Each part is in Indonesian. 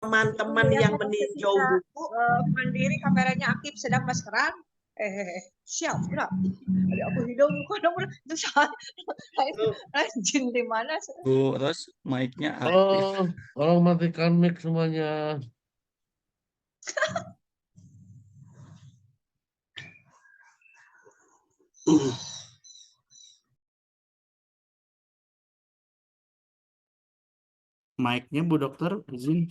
teman-teman Iya, yang kan meninjau ketika buku. mandiri kameranya aktif sedang maskeran, siap, udah. Ada aku hidung, muka dong, itu itu rajin di mana? Bu Ros, mic-nya aktif. Tolong matikan mic semuanya. Mic-nya Bu Dokter, izin.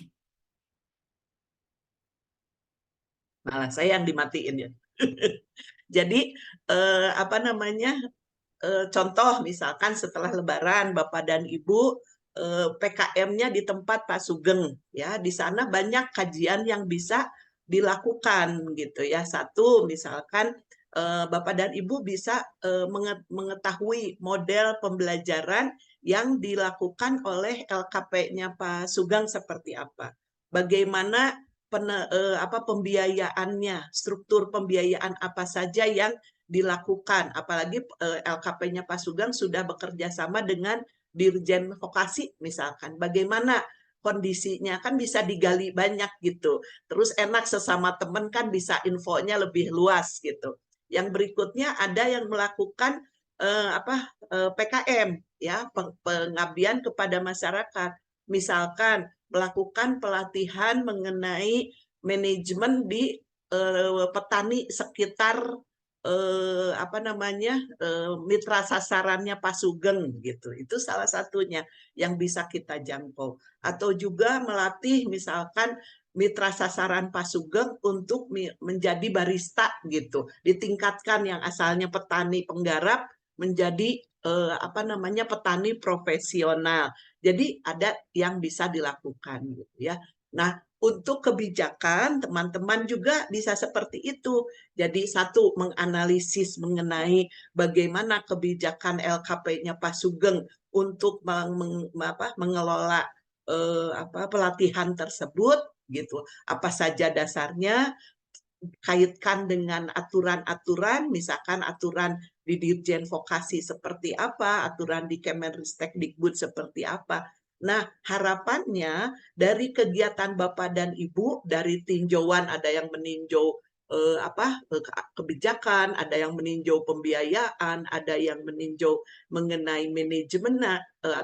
Nah, saya yang dimatiin ya. Jadi apa namanya? Contoh misalkan setelah Lebaran Bapak dan Ibu PKM-nya di tempat Pak Sugeng ya, di sana banyak kajian yang bisa dilakukan gitu ya. Satu misalkan Bapak dan Ibu bisa mengetahui model pembelajaran yang dilakukan oleh LKP-nya Pak Sugeng seperti apa. Bagaimana pembiayaannya, struktur pembiayaan apa saja yang dilakukan, apalagi LKP-nya Pak Sugeng sudah bekerja sama dengan Dirjen Vokasi misalkan, bagaimana kondisinya kan bisa digali banyak gitu, terus enak sesama teman kan bisa infonya lebih luas gitu. Yang berikutnya ada yang melakukan PKM ya, pengabdian kepada masyarakat, misalkan melakukan pelatihan mengenai manajemen di petani sekitar mitra sasarannya Pak Sugeng gitu. Itu salah satunya yang bisa kita jangkau. Atau juga melatih misalkan mitra sasaran Pak Sugeng untuk menjadi barista gitu. Ditingkatkan yang asalnya petani penggarap menjadi petani profesional. Jadi ada yang bisa dilakukan gitu ya. Nah, untuk kebijakan teman-teman juga bisa seperti itu. Jadi satu, menganalisis mengenai bagaimana kebijakan LKP-nya Pak Sugeng untuk mengelola pelatihan tersebut gitu. Apa saja dasarnya, kaitkan dengan aturan-aturan, misalkan aturan di Dirjen Vokasi seperti apa, aturan di Kemenristek-Dikbud seperti apa. Nah, harapannya dari kegiatan Bapak dan Ibu, dari tinjauan ada yang meninjau kebijakan, ada yang meninjau pembiayaan, ada yang meninjau mengenai manajemen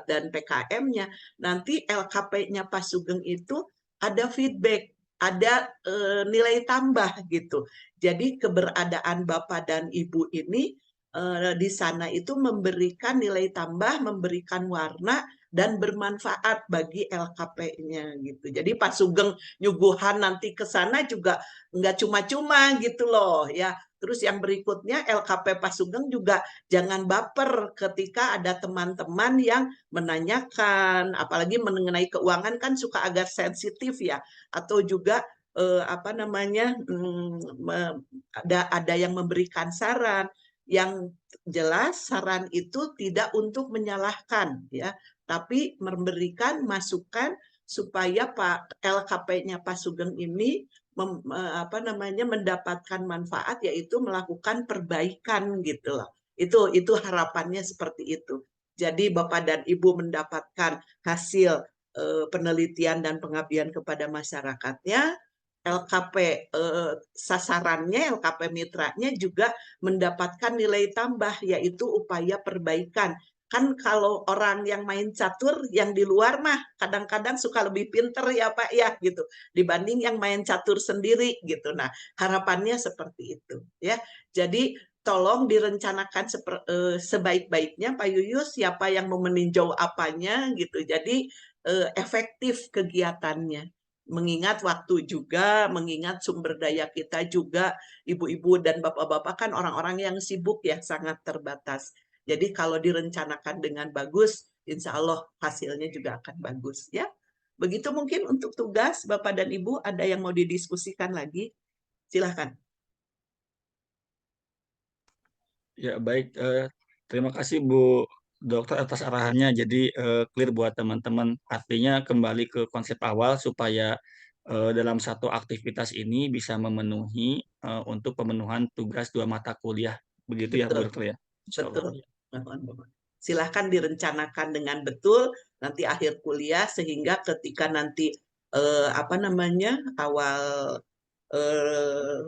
dan PKM-nya. Nanti LKP-nya Pak Sugeng itu ada feedback, ada nilai tambah gitu. Jadi keberadaan Bapak dan Ibu ini di sana itu memberikan nilai tambah, memberikan warna dan bermanfaat bagi LKP-nya gitu. Jadi Pak Sugeng nyuguhan nanti ke sana juga nggak cuma-cuma gitu loh ya. Terus yang berikutnya LKP Pak Sugeng juga jangan baper ketika ada teman-teman yang menanyakan, apalagi mengenai keuangan kan suka agak sensitif ya, atau juga ada yang memberikan saran. Yang jelas saran itu tidak untuk menyalahkan ya, tapi memberikan masukan supaya Pak LKP-nya Pak Sugeng ini mendapatkan manfaat, yaitu melakukan perbaikan gitu loh. Itu harapannya seperti itu. Jadi Bapak dan Ibu mendapatkan hasil penelitian dan pengabdian kepada masyarakatnya, LKP sasarannya, LKP mitranya juga mendapatkan nilai tambah, yaitu upaya perbaikan. Kan kalau orang yang main catur, yang di luar mah kadang-kadang suka lebih pinter ya Pak ya gitu, dibanding yang main catur sendiri gitu. Nah, harapannya seperti itu ya. Jadi tolong direncanakan sebaik-baiknya Pak Yuyus, siapa yang mau meninjau apanya gitu. Jadi efektif kegiatannya. Mengingat waktu juga, mengingat sumber daya kita juga, ibu-ibu dan bapak-bapak kan orang-orang yang sibuk ya, sangat terbatas. Jadi kalau direncanakan dengan bagus, insya Allah hasilnya juga akan bagus ya. Begitu mungkin untuk tugas Bapak dan Ibu, ada yang mau didiskusikan lagi? Silahkan. Ya baik, terima kasih Bu Dokter atas arahannya. Jadi clear buat teman-teman. Artinya kembali ke konsep awal supaya dalam satu aktivitas ini bisa memenuhi untuk pemenuhan tugas 2 mata kuliah. Begitu ya Bu Betul, Dokter ya? Insya Allah. betul. Silahkan direncanakan dengan betul nanti akhir kuliah, sehingga ketika nanti apa namanya, awal eh,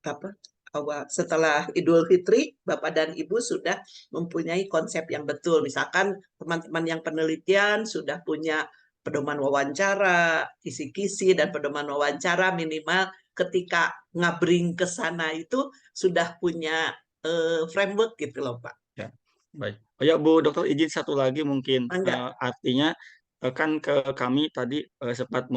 apa awal setelah Idul Fitri, Bapak dan Ibu sudah mempunyai konsep yang betul. Misalkan teman-teman yang penelitian sudah punya pedoman wawancara, kisi-kisi dan pedoman wawancara, minimal ketika ngabring ke sana itu sudah punya framework gitu loh, Pak. Ya, baik. Oh ya, Bu Dokter, izin satu lagi mungkin. Enggak. Artinya kan kami tadi sempat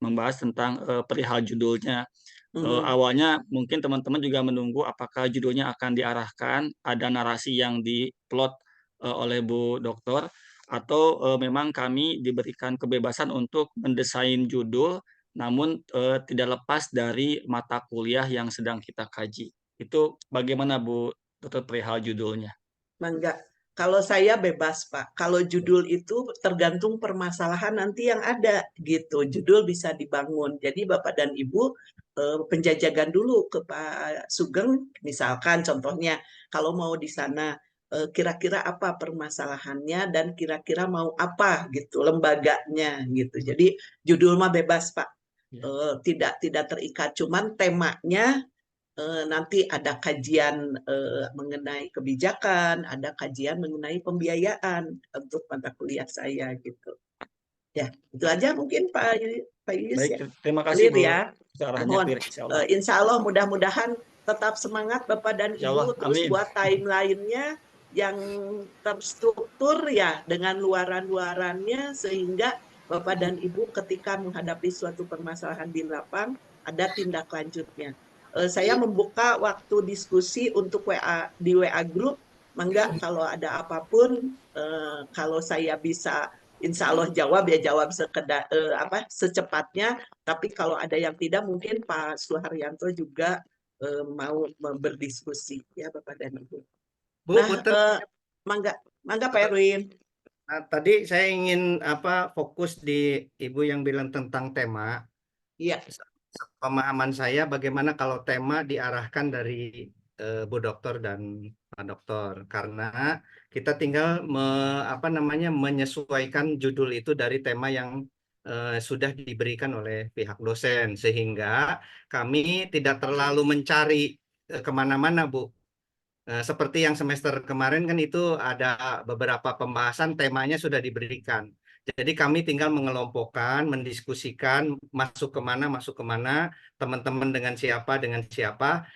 membahas tentang perihal judulnya. Awalnya mungkin teman-teman juga menunggu apakah judulnya akan diarahkan, ada narasi yang diplot oleh Bu Dokter, atau memang kami diberikan kebebasan untuk mendesain judul, namun tidak lepas dari mata kuliah yang sedang kita kaji. Itu bagaimana Bu Dokter perihal judulnya? Enggak. Kalau saya bebas, Pak. Kalau judul itu tergantung permasalahan nanti yang ada gitu. Judul bisa dibangun. Jadi Bapak dan Ibu penjajakan dulu ke Pak Sugeng, misalkan contohnya kalau mau di sana kira-kira apa permasalahannya dan kira-kira mau apa gitu lembaganya gitu. Jadi judul mah bebas, Pak. Ya. Tidak terikat, cuman temanya nanti ada kajian mengenai kebijakan, ada kajian mengenai pembiayaan untuk mata kuliah saya gitu. Ya, itu aja mungkin Pak Yus Baik, ya. terima kasih Clear Bu. ya. Arahnya Mohon. clear, insya Allah. Insya Allah mudah-mudahan tetap semangat Bapak dan Insya Allah, Ibu, terus amin. buat timeline-nya yang terstruktur ya dengan luaran-luarannya sehingga Bapak dan Ibu ketika menghadapi suatu permasalahan di lapang ada tindak lanjutnya. Saya membuka waktu diskusi untuk WA di WA group. Mangga kalau ada apapun, kalau saya bisa Insya Allah jawab ya jawab secepatnya. Tapi kalau ada yang tidak, mungkin Pak Suharyanto juga mau berdiskusi ya Bapak dan Ibu. Bu, Nah, punten. mangga Pak Erwin. Nah, tadi saya ingin fokus di Ibu yang bilang tentang tema. Iya. Pemahaman saya bagaimana kalau tema diarahkan dari Bu Dokter dan Pak Dokter, karena kita tinggal menyesuaikan judul itu dari tema yang sudah diberikan oleh pihak dosen, sehingga kami tidak terlalu mencari kemana-mana, Bu. Seperti yang semester kemarin kan itu ada beberapa pembahasan temanya sudah diberikan. Jadi kami tinggal mengelompokkan, mendiskusikan, masuk kemana, teman-teman dengan siapa,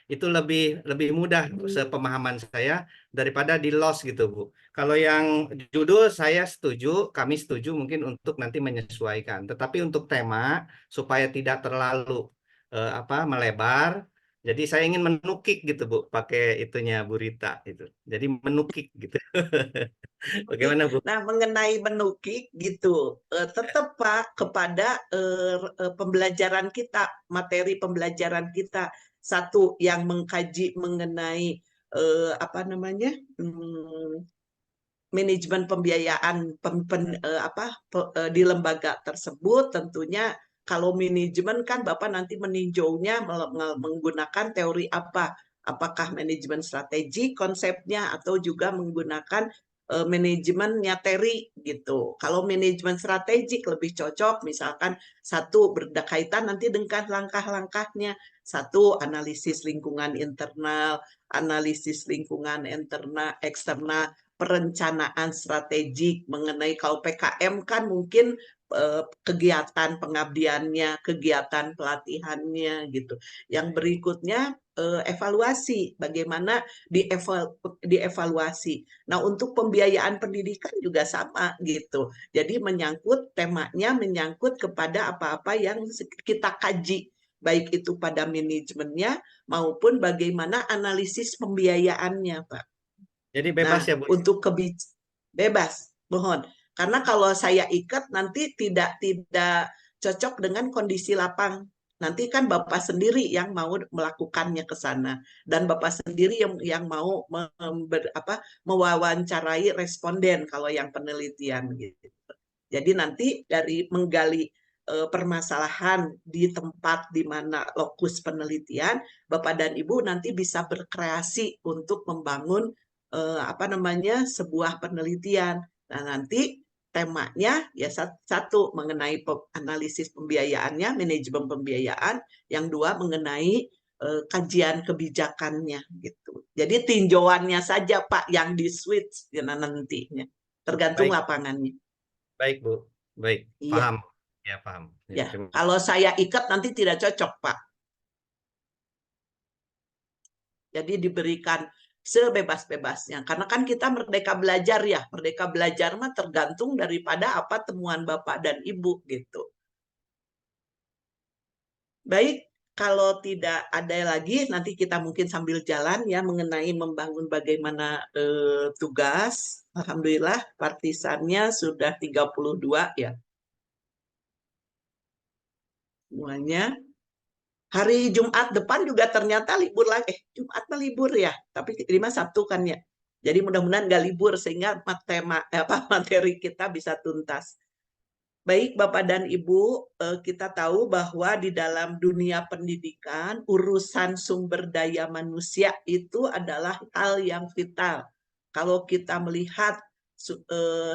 itu lebih mudah sepemahaman saya daripada di loss gitu, Bu. Kalau yang judul saya setuju, kami setuju mungkin untuk nanti menyesuaikan. Tetapi untuk tema supaya tidak terlalu melebar. Jadi saya ingin menukik gitu, Bu, pakai itunya Bu Rita itu. Jadi menukik gitu. Bagaimana, Bu? Nah, mengenai menukik gitu, tetap Pak kepada pembelajaran kita, materi pembelajaran kita. Satu yang mengkaji mengenai manajemen pembiayaan di lembaga tersebut. Tentunya kalau manajemen kan Bapak nanti meninjaunya menggunakan teori apa, apakah manajemen strategi konsepnya atau juga menggunakan manajemen nyateri gitu. Kalau manajemen strategik lebih cocok misalkan satu berkaitan nanti dengan langkah-langkahnya, satu analisis lingkungan internal, analisis lingkungan eksternal, perencanaan strategik mengenai kalau PKM kan mungkin kegiatan pengabdiannya, kegiatan pelatihannya gitu. Yang berikutnya evaluasi, bagaimana dievaluasi. Nah, untuk pembiayaan pendidikan juga sama gitu. Jadi temanya menyangkut kepada apa-apa yang kita kaji, baik itu pada manajemennya maupun bagaimana analisis pembiayaannya, Pak. Jadi bebas Nah, ya, Bu? untuk bebas, mohon. Karena kalau saya ikat nanti tidak cocok dengan kondisi lapang. Nanti kan Bapak sendiri yang mau melakukannya ke sana dan Bapak sendiri yang mau mewawancarai responden kalau yang penelitian gitu. Jadi nanti dari menggali permasalahan di tempat di mana lokus penelitian, Bapak dan Ibu nanti bisa berkreasi untuk membangun sebuah penelitian. Nah, nanti temanya ya satu mengenai analisis pembiayaannya, manajemen pembiayaan, yang dua mengenai kajian kebijakannya gitu. Jadi tinjauannya saja Pak yang di switch nantinya, tergantung Baik, lapangannya. baik Bu, baik, Iya, paham. Ya, paham. ya. Terima Kalau saya ikat nanti tidak cocok Pak. Jadi diberikan sebebas-bebasnya. Karena kan kita merdeka belajar ya. Merdeka belajar mah tergantung daripada apa temuan Bapak dan Ibu gitu. Baik, kalau tidak ada lagi nanti kita mungkin sambil jalan ya mengenai membangun bagaimana tugas. Alhamdulillah partisannya sudah 32 ya. Semuanya. Hari Jumat depan juga ternyata libur lagi. Jumat mah libur ya, tapi 5 Sabtu kan ya. Jadi mudah-mudahan nggak libur sehingga materi kita bisa tuntas. Baik Bapak dan Ibu, kita tahu bahwa di dalam dunia pendidikan, urusan sumber daya manusia itu adalah hal yang vital. Kalau kita melihat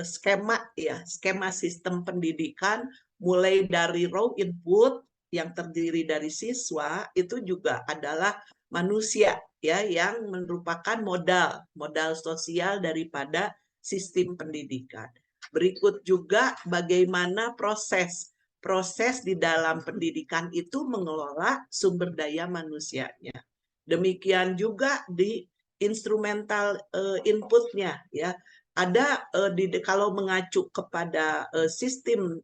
skema sistem pendidikan, mulai dari raw input yang terdiri dari siswa, itu juga adalah manusia ya yang merupakan modal sosial daripada sistem pendidikan. Berikut juga bagaimana proses di dalam pendidikan itu mengelola sumber daya manusianya. Demikian juga di instrumental inputnya ya. Ada kalau mengacu kepada sistem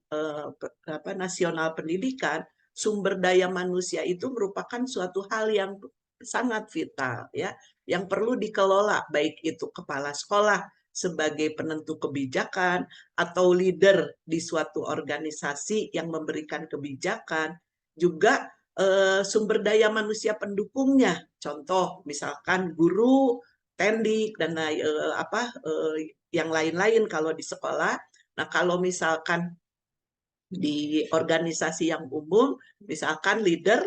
nasional pendidikan, sumber daya manusia itu merupakan suatu hal yang sangat vital ya, yang perlu dikelola, baik itu kepala sekolah sebagai penentu kebijakan atau leader di suatu organisasi yang memberikan kebijakan, juga sumber daya manusia pendukungnya, contoh misalkan guru, tendik dan yang lain-lain kalau di sekolah. Nah kalau misalkan di organisasi yang umum, misalkan leader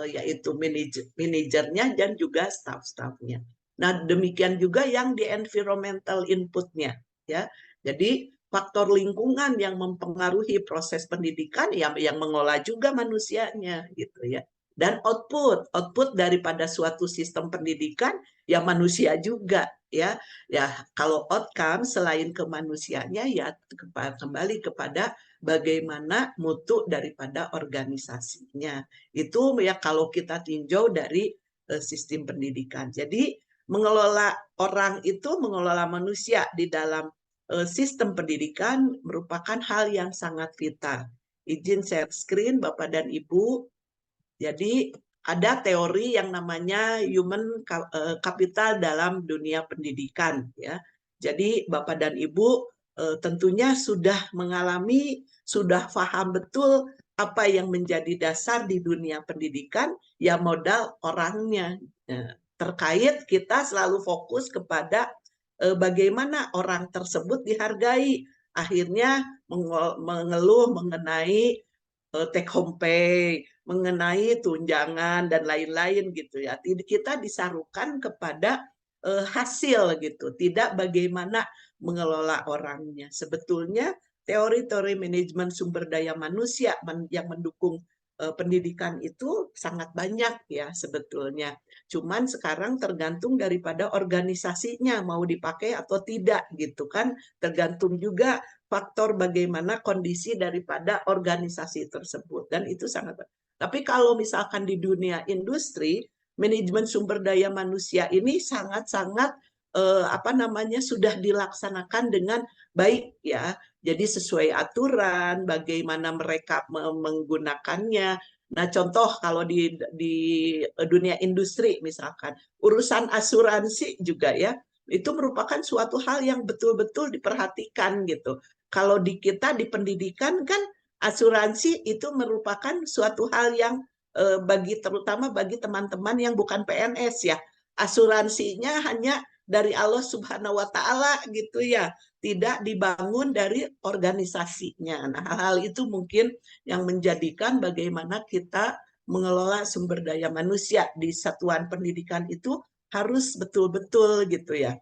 yaitu manajernya dan juga staff-staffnya. Nah, demikian juga yang di environmental inputnya ya. Jadi faktor lingkungan yang mempengaruhi proses pendidikan yang mengolah juga manusianya gitu ya. Dan output daripada suatu sistem pendidikan ya manusia juga ya. Ya, kalau outcome selain kemanusiaannya ya kembali kepada bagaimana mutu daripada organisasinya. Itu ya kalau kita tinjau dari sistem pendidikan. Jadi mengelola orang itu, mengelola manusia di dalam sistem pendidikan merupakan hal yang sangat vital. Izin share screen Bapak dan Ibu. Jadi ada teori yang namanya human capital dalam dunia pendidikan ya. Jadi Bapak dan Ibu tentunya sudah mengalami, sudah paham betul apa yang menjadi dasar di dunia pendidikan, ya modal orangnya. Terkait kita selalu fokus kepada bagaimana orang tersebut dihargai. Akhirnya mengeluh mengenai take home pay, mengenai tunjangan dan lain-lain gitu ya. Kita disarukan kepada hasil gitu, tidak bagaimana mengelola orangnya. Sebetulnya teori-teori manajemen sumber daya manusia yang mendukung pendidikan itu sangat banyak ya sebetulnya. Cuman sekarang tergantung daripada organisasinya mau dipakai atau tidak gitu kan. Tergantung juga faktor bagaimana kondisi daripada organisasi tersebut dan itu sangat. Tapi kalau misalkan di dunia industri, manajemen sumber daya manusia ini sangat-sangat sudah dilaksanakan dengan baik ya. Jadi sesuai aturan, bagaimana mereka menggunakannya. Nah, contoh kalau di dunia industri misalkan, urusan asuransi juga ya, itu merupakan suatu hal yang betul-betul diperhatikan gitu. Kalau di kita di pendidikan kan asuransi itu merupakan suatu hal yang terutama bagi teman-teman yang bukan PNS ya. Asuransinya hanya dari Allah Subhanahu wa taala gitu ya, tidak dibangun dari organisasinya. Nah, hal-hal itu mungkin yang menjadikan bagaimana kita mengelola sumber daya manusia di satuan pendidikan itu harus betul-betul gitu ya,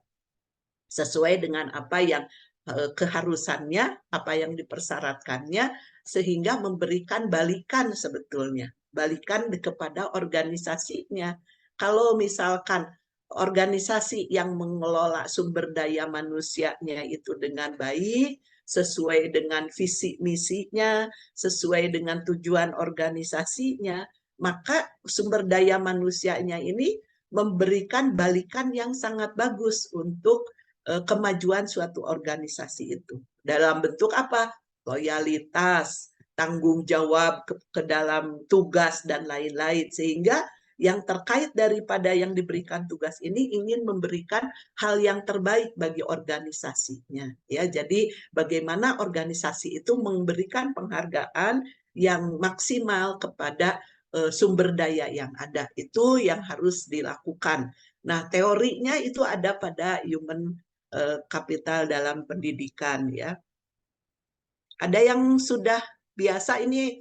sesuai dengan apa yang keharusannya, apa yang dipersyaratkannya, sehingga memberikan balikan sebetulnya, balikan kepada organisasinya. Kalau misalkan organisasi yang mengelola sumber daya manusianya itu dengan baik, sesuai dengan visi misinya, sesuai dengan tujuan organisasinya, maka sumber daya manusianya ini memberikan balikan yang sangat bagus untuk kemajuan suatu organisasi itu. Dalam bentuk apa? Loyalitas, tanggung jawab ke dalam tugas dan lain-lain. Sehingga yang terkait daripada yang diberikan tugas ini ingin memberikan hal yang terbaik bagi organisasinya. Ya, jadi bagaimana organisasi itu memberikan penghargaan yang maksimal kepada sumber daya yang ada, itu yang harus dilakukan. Nah, teorinya itu ada pada human capital dalam pendidikan ya. Ada yang sudah biasa ini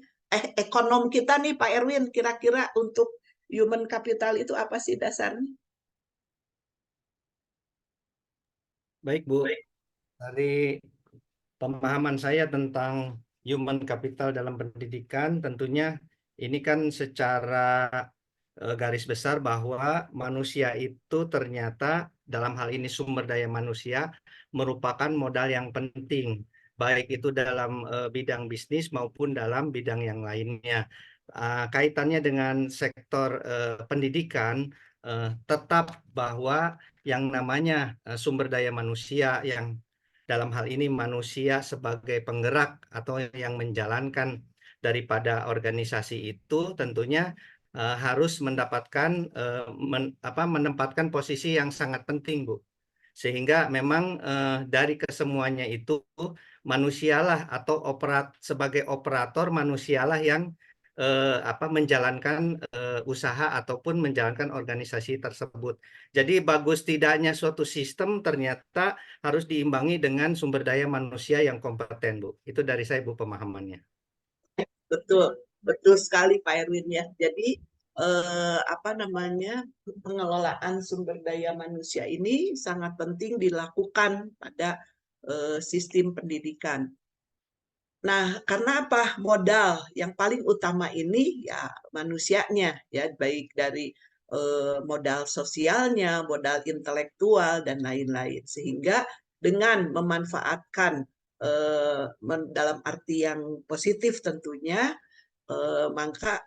ekonom kita nih Pak Erwin, kira-kira untuk human capital itu apa sih dasarnya? Baik, Bu. Dari pemahaman saya tentang human capital dalam pendidikan, tentunya ini kan secara garis besar bahwa manusia itu ternyata dalam hal ini sumber daya manusia merupakan modal yang penting, baik itu dalam bidang bisnis maupun dalam bidang yang lainnya. Kaitannya dengan sektor pendidikan, tetap bahwa yang namanya sumber daya manusia yang dalam hal ini manusia sebagai penggerak atau yang menjalankan daripada organisasi itu tentunya harus mendapatkan menempatkan posisi yang sangat penting, Bu. Sehingga memang dari kesemuanya itu manusialah atau sebagai operator manusialah yang menjalankan usaha ataupun menjalankan organisasi tersebut. Jadi bagus tidaknya suatu sistem ternyata harus diimbangi dengan sumber daya manusia yang kompeten, Bu. Itu dari saya, Bu, pemahamannya. Betul, betul sekali Pak Erwin ya. Jadi pengelolaan sumber daya manusia ini sangat penting dilakukan pada sistem pendidikan. Nah, karena apa? Modal yang paling utama ini ya manusianya ya, baik dari modal sosialnya, modal intelektual dan lain-lain. Sehingga dengan memanfaatkan dalam arti yang positif tentunya, maka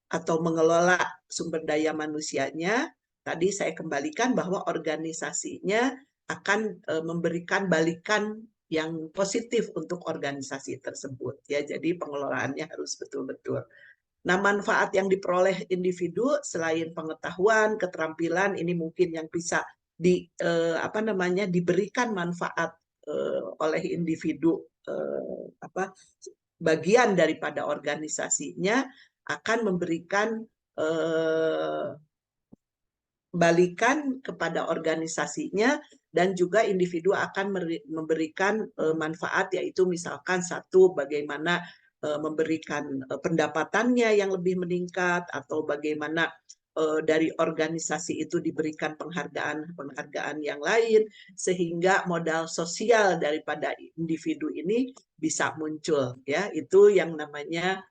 atau mengelola sumber daya manusianya, tadi saya kembalikan bahwa organisasinya akan memberikan balikan yang positif untuk organisasi tersebut ya. Jadi pengelolaannya harus betul-betul. Nah, manfaat yang diperoleh individu selain pengetahuan, keterampilan ini mungkin yang bisa diberikan manfaat oleh individu bagian daripada organisasinya akan memberikan balikan kepada organisasinya, dan juga individu akan memberikan manfaat, yaitu misalkan satu, bagaimana memberikan pendapatannya yang lebih meningkat, atau bagaimana dari organisasi itu diberikan penghargaan yang lain, sehingga modal sosial daripada individu ini bisa muncul ya. Itu yang namanya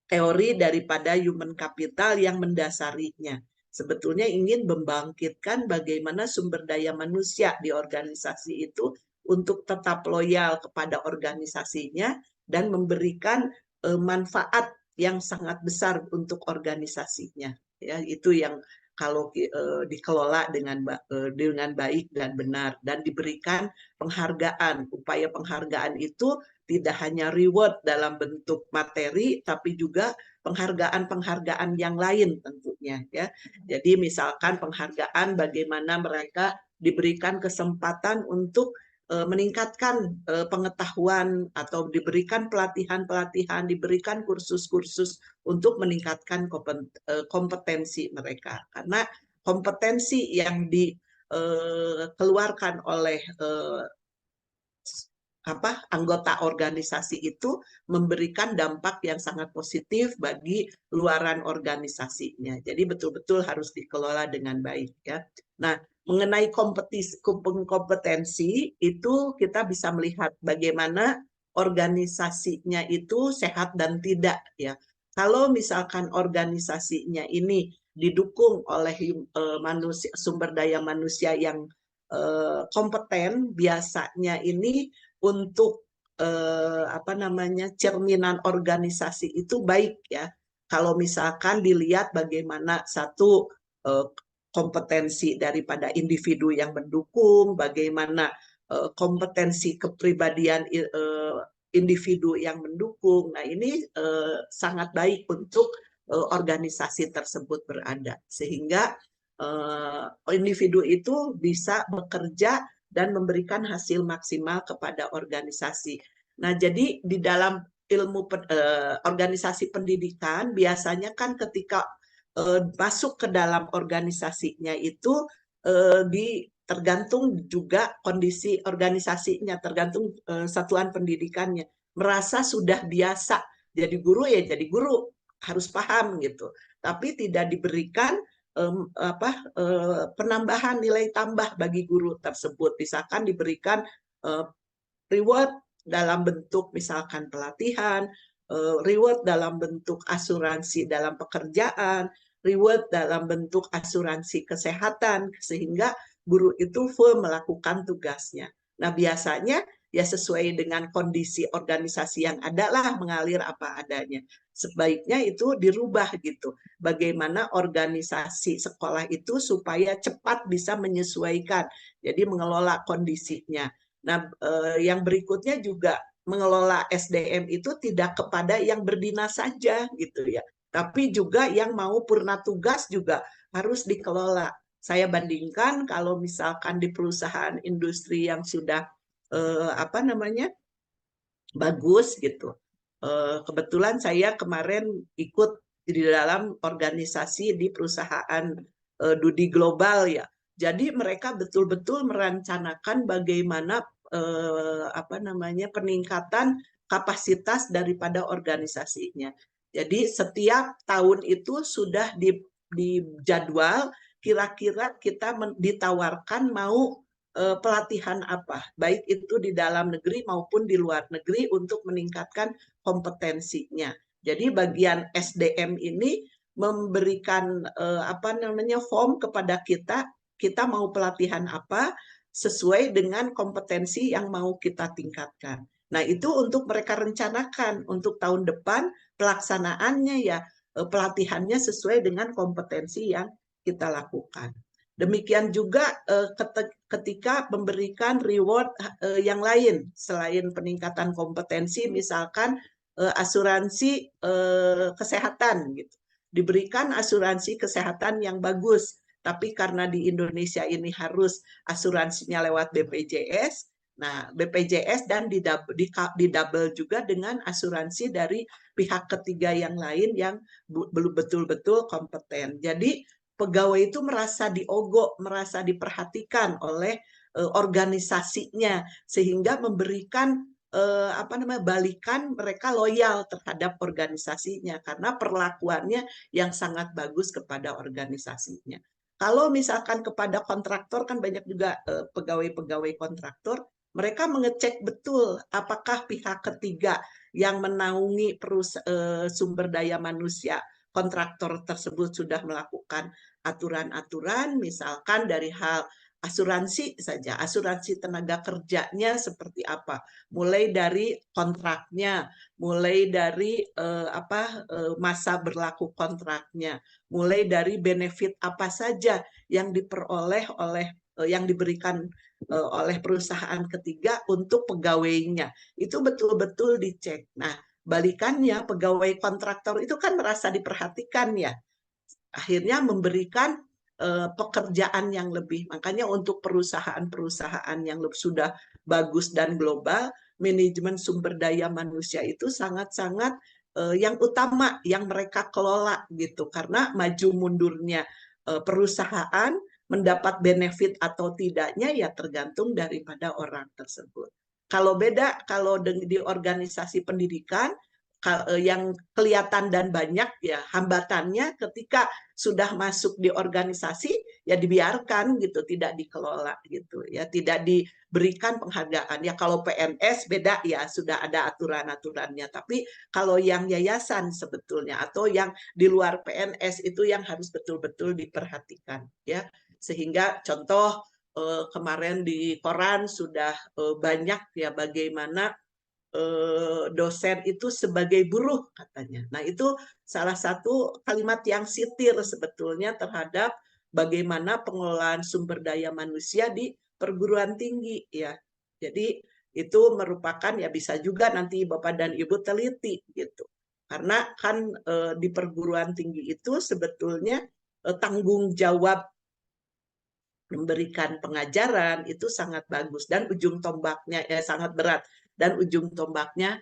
teori daripada human capital yang mendasarinya. Sebetulnya ingin membangkitkan bagaimana sumber daya manusia di organisasi itu untuk tetap loyal kepada organisasinya dan memberikan manfaat yang sangat besar untuk organisasinya. Ya, itu yang kalau dikelola dengan baik dan benar dan diberikan penghargaan. Upaya penghargaan itu tidak hanya reward dalam bentuk materi, tapi juga penghargaan-penghargaan yang lain tentunya ya. Jadi misalkan penghargaan bagaimana mereka diberikan kesempatan untuk meningkatkan pengetahuan, atau diberikan pelatihan-pelatihan, diberikan kursus-kursus untuk meningkatkan kompetensi mereka. Karena kompetensi yang dikeluarkan oleh anggota organisasi itu memberikan dampak yang sangat positif bagi luaran organisasinya. Jadi betul-betul harus dikelola dengan baik ya. Nah, mengenai kompetensi itu kita bisa melihat bagaimana organisasinya itu sehat dan tidak ya. Kalau misalkan organisasinya ini didukung oleh sumber daya manusia yang kompeten, biasanya ini untuk cerminan organisasi itu baik ya. Kalau misalkan dilihat bagaimana satu kompetensi daripada individu yang mendukung, bagaimana kompetensi kepribadian individu yang mendukung. Nah, ini sangat baik untuk organisasi tersebut berada, sehingga individu itu bisa bekerja dan memberikan hasil maksimal kepada organisasi. Nah, jadi di dalam ilmu organisasi pendidikan biasanya kan ketika masuk ke dalam organisasinya itu tergantung juga kondisi organisasinya, tergantung satuan pendidikannya. Merasa sudah biasa jadi guru ya jadi guru, harus paham gitu. Tapi tidak diberikan penambahan nilai tambah bagi guru tersebut. Misalkan diberikan reward dalam bentuk misalkan pelatihan, reward dalam bentuk asuransi dalam pekerjaan, reward dalam bentuk asuransi kesehatan, sehingga guru itu full melakukan tugasnya. Nah, biasanya ya sesuai dengan kondisi organisasi yang ada lah, mengalir apa adanya. Sebaiknya itu dirubah gitu. Bagaimana organisasi sekolah itu supaya cepat bisa menyesuaikan, jadi mengelola kondisinya. Nah, yang berikutnya juga mengelola SDM itu tidak kepada yang berdinas saja gitu ya, tapi juga yang mau purna tugas juga harus dikelola. Saya bandingkan kalau misalkan di perusahaan industri yang sudah bagus gitu. Kebetulan saya kemarin ikut di dalam organisasi di perusahaan Dudi Global ya. Jadi mereka betul-betul merencanakan bagaimana peningkatan kapasitas daripada organisasinya. Jadi setiap tahun itu sudah dijadwal kira-kira kita ditawarkan mau pelatihan apa, baik itu di dalam negeri maupun di luar negeri untuk meningkatkan kompetensinya. Jadi bagian SDM ini memberikan form kepada kita mau pelatihan apa sesuai dengan kompetensi yang mau kita tingkatkan. Nah, itu untuk mereka rencanakan untuk tahun depan pelaksanaannya ya pelatihannya sesuai dengan kompetensi yang kita lakukan. Demikian juga ketika memberikan reward yang lain selain peningkatan kompetensi, misalkan asuransi kesehatan gitu. Diberikan asuransi kesehatan yang bagus, tapi karena di Indonesia ini harus asuransinya lewat BPJS, nah BPJS dan didouble juga dengan asuransi dari pihak ketiga yang lain yang belum betul-betul kompeten. Jadi pegawai itu merasa diogok, merasa diperhatikan oleh organisasinya, sehingga memberikan balikan mereka loyal terhadap organisasinya karena perlakuannya yang sangat bagus kepada organisasinya. Kalau misalkan kepada kontraktor, kan banyak juga pegawai-pegawai kontraktor, mereka mengecek betul apakah pihak ketiga yang menaungi sumber daya manusia kontraktor tersebut sudah melakukan aturan-aturan, misalkan dari hal asuransi saja, asuransi tenaga kerjanya seperti apa, mulai dari kontraknya, mulai dari masa berlaku kontraknya, mulai dari benefit apa saja yang diperoleh yang diberikan oleh perusahaan ketiga untuk pegawainya, itu betul-betul dicek. Nah, balikannya pegawai kontraktor itu kan merasa diperhatikan ya, akhirnya memberikan pekerjaan yang lebih. Makanya untuk perusahaan-perusahaan yang sudah bagus dan global, manajemen sumber daya manusia itu sangat-sangat yang utama yang mereka kelola gitu, karena maju mundurnya perusahaan mendapat benefit atau tidaknya ya tergantung daripada orang tersebut. Kalau beda, kalau di organisasi pendidikan, yang kelihatan dan banyak ya hambatannya ketika sudah masuk di organisasi ya dibiarkan gitu, tidak dikelola gitu ya, tidak diberikan penghargaan. Ya kalau PNS beda ya, sudah ada aturan-aturannya, tapi kalau yang yayasan sebetulnya atau yang di luar PNS itu yang harus betul-betul diperhatikan ya. Sehingga contoh kemarin di koran sudah banyak ya bagaimana dosen itu sebagai buruh katanya. Nah itu salah satu kalimat yang sitir sebetulnya terhadap bagaimana pengelolaan sumber daya manusia di perguruan tinggi ya. Jadi itu merupakan ya bisa juga nanti Bapak dan Ibu teliti gitu. Karena kan di perguruan tinggi itu sebetulnya tanggung jawab memberikan pengajaran itu sangat bagus dan ujung tombaknya sangat berat dan ujung tombaknya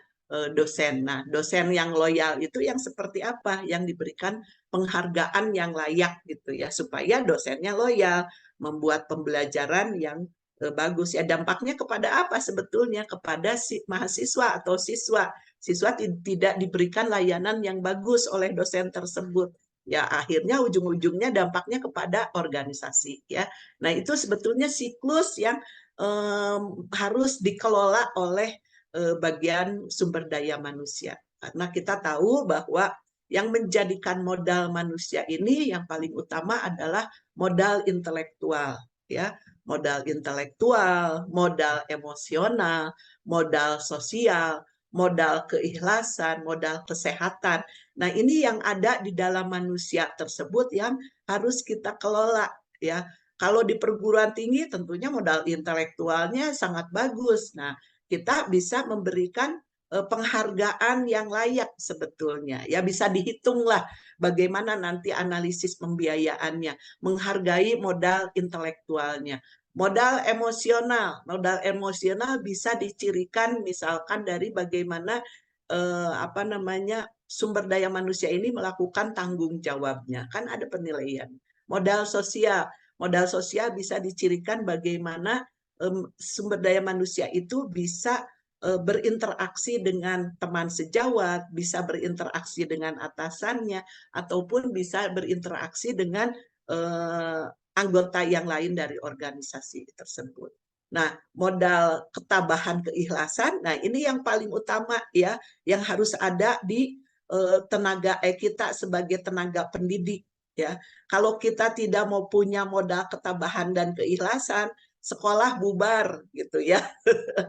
dosen. Nah, dosen yang loyal itu yang seperti apa? Yang diberikan penghargaan yang layak gitu ya, supaya dosennya loyal, membuat pembelajaran yang bagus ya. Dampaknya kepada apa sebetulnya? Kepada si mahasiswa atau siswa. Siswa tidak diberikan layanan yang bagus oleh dosen tersebut. Ya, akhirnya ujung-ujungnya dampaknya kepada organisasi ya. Nah, itu sebetulnya siklus yang harus dikelola oleh bagian sumber daya manusia. Karena kita tahu bahwa yang menjadikan modal manusia ini yang paling utama adalah modal intelektual, ya, modal intelektual, modal emosional, modal sosial, modal keikhlasan, modal kesehatan. Nah, ini yang ada di dalam manusia tersebut yang harus kita kelola, ya. Kalau di perguruan tinggi tentunya modal intelektualnya sangat bagus. Nah, kita bisa memberikan penghargaan yang layak sebetulnya. Ya bisa dihitunglah bagaimana nanti analisis pembiayaannya, menghargai modal intelektualnya. Modal emosional bisa dicirikan misalkan dari bagaimana sumber daya manusia ini melakukan tanggung jawabnya. Kan ada penilaian. Modal sosial bisa dicirikan bagaimana sumber daya manusia itu bisa berinteraksi dengan teman sejawat, bisa berinteraksi dengan atasannya, ataupun bisa berinteraksi dengan anggota yang lain dari organisasi tersebut. Nah, modal ketabahan keikhlasan, nah ini yang paling utama ya, yang harus ada di tenaga kita sebagai tenaga pendidik ya. Kalau kita tidak mau punya modal ketabahan dan keikhlasan, sekolah bubar gitu ya,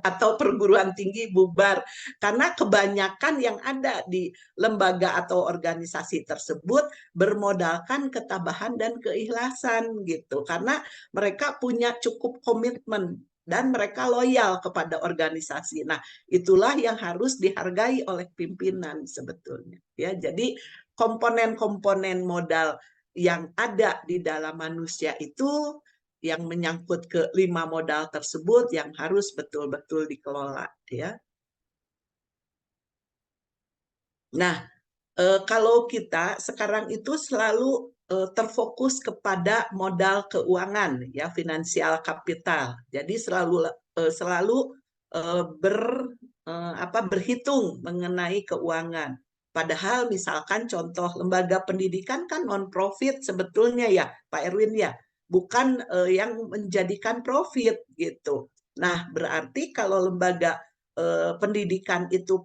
atau perguruan tinggi bubar, karena kebanyakan yang ada di lembaga atau organisasi tersebut bermodalkan ketabahan dan keikhlasan gitu, karena mereka punya cukup komitmen dan mereka loyal kepada organisasi. Nah, itulah yang harus dihargai oleh pimpinan sebetulnya ya. Jadi komponen-komponen modal yang ada di dalam manusia itu yang menyangkut ke 5 modal tersebut yang harus betul-betul dikelola ya. Nah, kalau kita sekarang itu selalu terfokus kepada modal keuangan ya, finansial kapital. Jadi selalu berhitung mengenai keuangan. Padahal misalkan contoh lembaga pendidikan kan non-profit sebetulnya ya Pak Erwin ya, bukan yang menjadikan profit gitu. Nah, berarti kalau lembaga pendidikan itu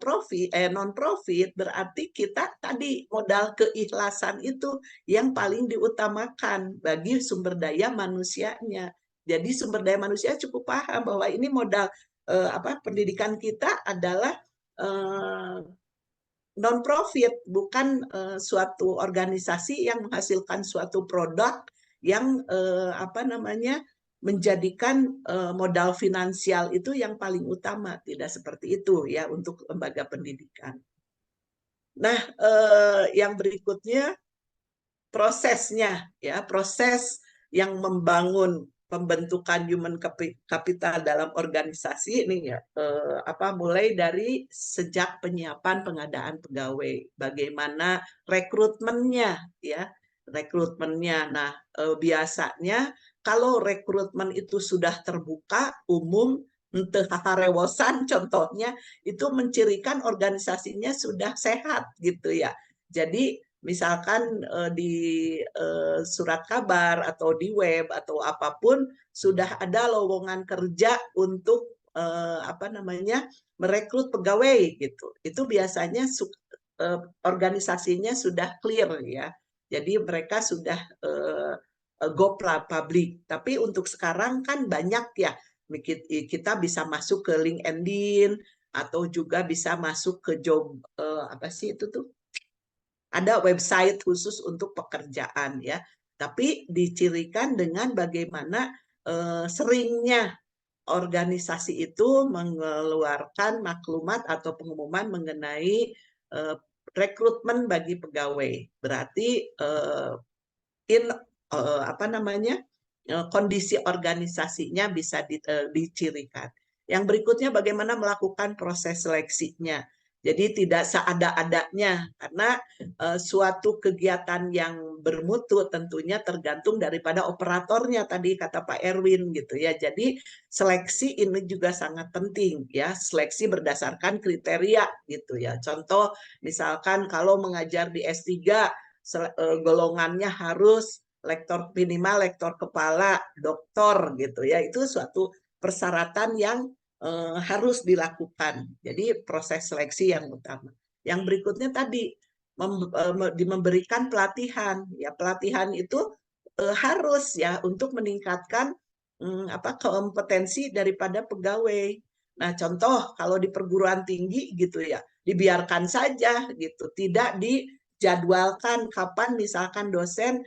non-profit, berarti kita tadi modal keikhlasan itu yang paling diutamakan bagi sumber daya manusianya. Jadi sumber daya manusia cukup paham bahwa ini modal pendidikan kita adalah non-profit, bukan suatu organisasi yang menghasilkan suatu produk yang menjadikan modal finansial itu yang paling utama. Tidak seperti itu ya untuk lembaga pendidikan. Nah, yang berikutnya prosesnya ya, proses yang membangun pembentukan human capital dalam organisasi ini ya mulai dari sejak penyiapan pengadaan pegawai, bagaimana rekrutmennya ya, rekrutmennya. Nah, biasanya kalau rekrutmen itu sudah terbuka, umum, harewosan contohnya itu mencirikan organisasinya sudah sehat gitu ya. Jadi misalkan di surat kabar atau di web atau apapun sudah ada lowongan kerja untuk merekrut pegawai gitu. Itu biasanya organisasinya sudah clear ya. Jadi mereka sudah go public. Tapi untuk sekarang kan banyak ya, kita bisa masuk ke LinkedIn atau juga bisa masuk ke job ada website khusus untuk pekerjaan ya. Tapi dicirikan dengan bagaimana seringnya organisasi itu mengeluarkan maklumat atau pengumuman mengenai rekrutmen bagi pegawai. Berarti kondisi organisasinya bisa dicirikan. Yang berikutnya bagaimana melakukan proses seleksinya. Jadi tidak seada-adanya, karena suatu kegiatan yang bermutu tentunya tergantung daripada operatornya tadi kata Pak Erwin gitu ya. Jadi seleksi ini juga sangat penting ya, seleksi berdasarkan kriteria gitu ya. Contoh misalkan kalau mengajar di S3 golongannya harus lektor minimal lektor kepala, doktor gitu ya. Itu suatu persyaratan yang harus dilakukan. Jadi proses seleksi yang utama. Yang berikutnya tadi memberikan pelatihan. Ya, pelatihan itu harus ya untuk meningkatkan kompetensi daripada pegawai. Nah, contoh kalau di perguruan tinggi gitu ya, dibiarkan saja gitu, tidak dijadwalkan kapan misalkan dosen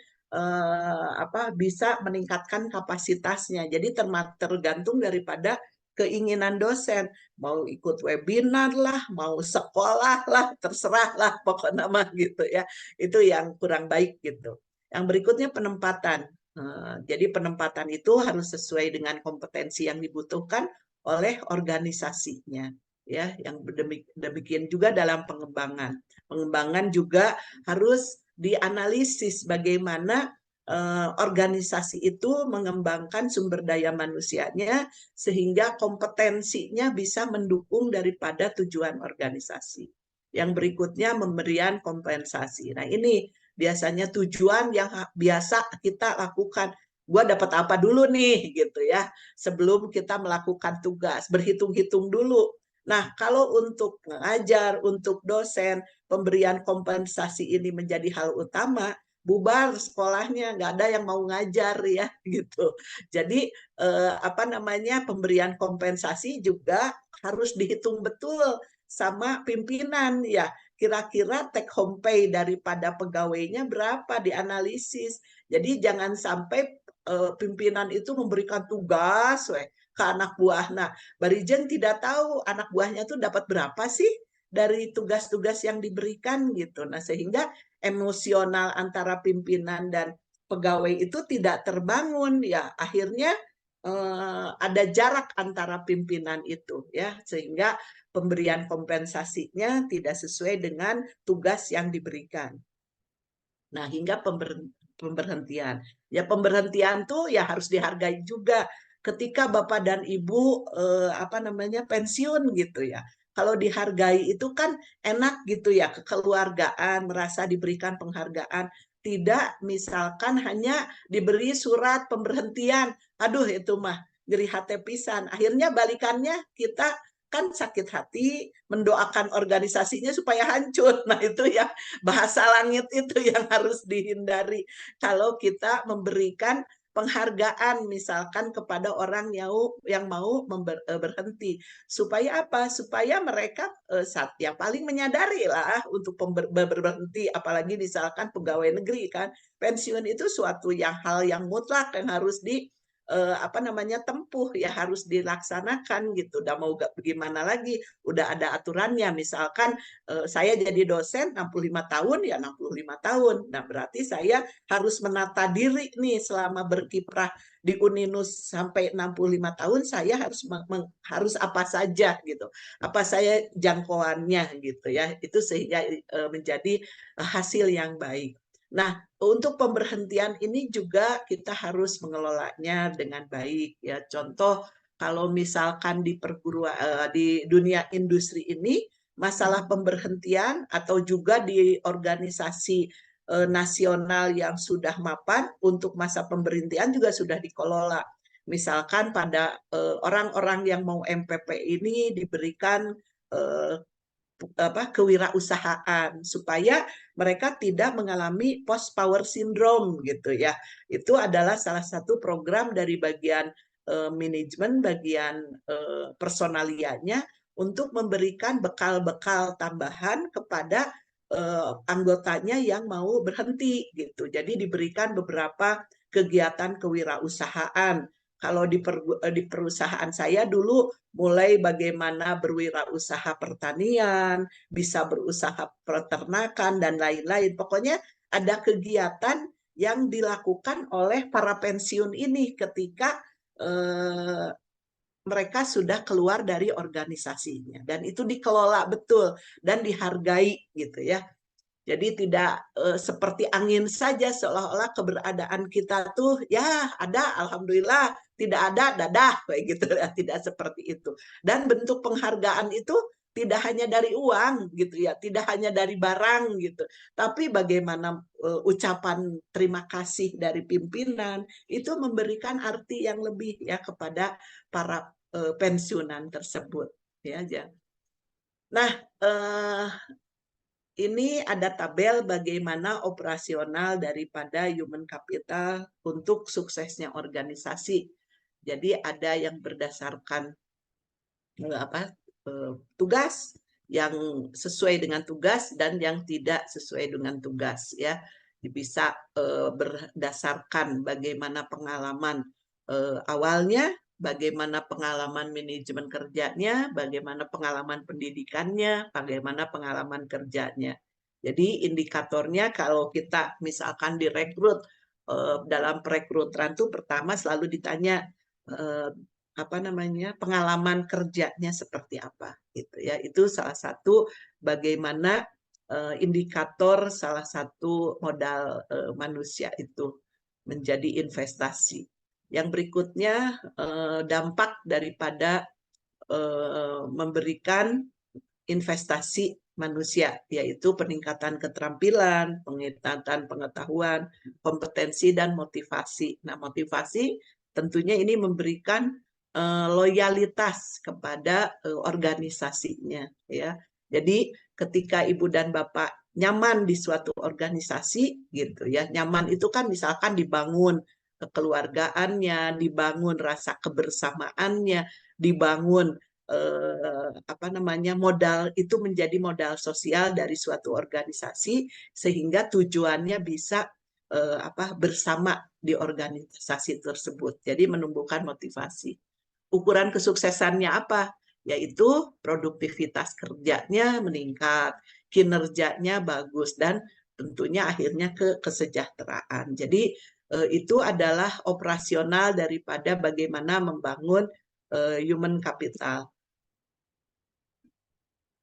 bisa meningkatkan kapasitasnya. Jadi tergantung daripada keinginan dosen, mau ikut webinar lah, mau sekolah lah, terserah lah pokoknya mah gitu ya. Itu yang kurang baik gitu. Yang berikutnya penempatan. Jadi penempatan itu harus sesuai dengan kompetensi yang dibutuhkan oleh organisasinya. Ya, yang demikian juga dalam pengembangan. Pengembangan juga harus dianalisis bagaimana organisasi itu mengembangkan sumber daya manusianya sehingga kompetensinya bisa mendukung daripada tujuan organisasi. Yang berikutnya pemberian kompensasi. Nah ini biasanya tujuan yang biasa kita lakukan. Gua dapat apa dulu nih gitu ya sebelum kita melakukan tugas, berhitung-hitung dulu. Nah kalau untuk mengajar, untuk dosen, pemberian kompensasi ini menjadi hal utama, bubar sekolahnya, nggak ada yang mau ngajar ya gitu. Jadi pemberian kompensasi juga harus dihitung betul sama pimpinan ya. Kira-kira take home pay daripada pegawainya berapa dianalisis. Jadi jangan sampai pimpinan itu memberikan tugas ke anak buah. Nah, Barijen tidak tahu anak buahnya tuh dapat berapa sih dari tugas-tugas yang diberikan gitu. Nah, sehingga emosional antara pimpinan dan pegawai itu tidak terbangun ya. Akhirnya ada jarak antara pimpinan itu ya, sehingga pemberian kompensasinya tidak sesuai dengan tugas yang diberikan. Nah, hingga pemberhentian. Ya pemberhentian tuh ya harus dihargai juga ketika Bapak dan Ibu pensiun gitu ya. Kalau dihargai itu kan enak gitu ya, kekeluargaan, merasa diberikan penghargaan. Tidak misalkan hanya diberi surat pemberhentian, aduh itu mah geri hati pisan. Akhirnya balikannya kita kan sakit hati, mendoakan organisasinya supaya hancur. Nah itu ya bahasa langit itu yang harus dihindari. Kalau kita memberikan penghargaan misalkan kepada orang yang mau berhenti, supaya apa? Supaya mereka yang paling menyadari lah untuk berhenti, apalagi misalkan pegawai negeri kan, pensiun itu suatu hal yang mutlak yang harus tempuh ya, harus dilaksanakan gitu. Udah mau bagaimana lagi, udah ada aturannya. Misalkan saya jadi dosen 65 tahun ya 65 tahun. Nah, berarti saya harus menata diri nih selama berkiprah di Uninus sampai 65 tahun, saya harus apa saja gitu. Apa saya jangkauannya gitu ya. Itu sehingga menjadi hasil yang baik. Nah, untuk pemberhentian ini juga kita harus mengelolanya dengan baik ya. Contoh kalau misalkan di dunia industri ini masalah pemberhentian atau juga di organisasi nasional yang sudah mapan untuk masa pemberhentian juga sudah dikelola. Misalkan pada orang-orang yang mau MPP ini diberikan kewirausahaan supaya mereka tidak mengalami post power syndrome gitu ya. Itu adalah salah satu program dari bagian manajemen, bagian personalianya untuk memberikan bekal-bekal tambahan kepada anggotanya yang mau berhenti gitu. Jadi diberikan beberapa kegiatan kewirausahaan. Kalau di perusahaan saya dulu mulai bagaimana berwirausaha pertanian, bisa berusaha peternakan dan lain-lain. Pokoknya ada kegiatan yang dilakukan oleh para pensiun ini ketika mereka sudah keluar dari organisasinya, dan itu dikelola betul dan dihargai gitu ya. Jadi tidak seperti angin saja, seolah-olah keberadaan kita tuh ya ada, alhamdulillah, tidak ada, dadah, kayak gitu ya. Tidak seperti itu. Dan bentuk penghargaan itu tidak hanya dari uang gitu ya, tidak hanya dari barang gitu, tapi bagaimana ucapan terima kasih dari pimpinan itu memberikan arti yang lebih ya kepada para pensiunan tersebut ya. Nah, ini ada tabel bagaimana operasional daripada human capital untuk suksesnya organisasi. Jadi ada yang berdasarkan tugas, yang sesuai dengan tugas dan yang tidak sesuai dengan tugas ya. Bisa berdasarkan bagaimana pengalaman awalnya, bagaimana pengalaman manajemen kerjanya, bagaimana pengalaman pendidikannya, bagaimana pengalaman kerjanya. Jadi indikatornya kalau kita misalkan direkrut, dalam perekrutan itu pertama selalu ditanya pengalaman kerjanya seperti apa gitu ya. Itu salah satu bagaimana indikator salah satu modal manusia itu menjadi investasi. Yang berikutnya dampak daripada memberikan investasi manusia, yaitu peningkatan keterampilan, peningkatan pengetahuan, kompetensi, dan motivasi. Nah, motivasi tentunya ini memberikan loyalitas kepada organisasinya ya. Jadi ketika ibu dan bapak nyaman di suatu organisasi gitu ya, nyaman itu kan misalkan dibangun kekeluargaannya, dibangun rasa kebersamaannya, dibangun modal itu menjadi modal sosial dari suatu organisasi sehingga tujuannya bisa bersama di organisasi tersebut. Jadi menumbuhkan motivasi. Ukuran kesuksesannya apa? Yaitu produktivitas kerjanya meningkat, kinerjanya bagus, dan tentunya akhirnya ke kesejahteraan. Jadi itu adalah operasional daripada bagaimana membangun human capital.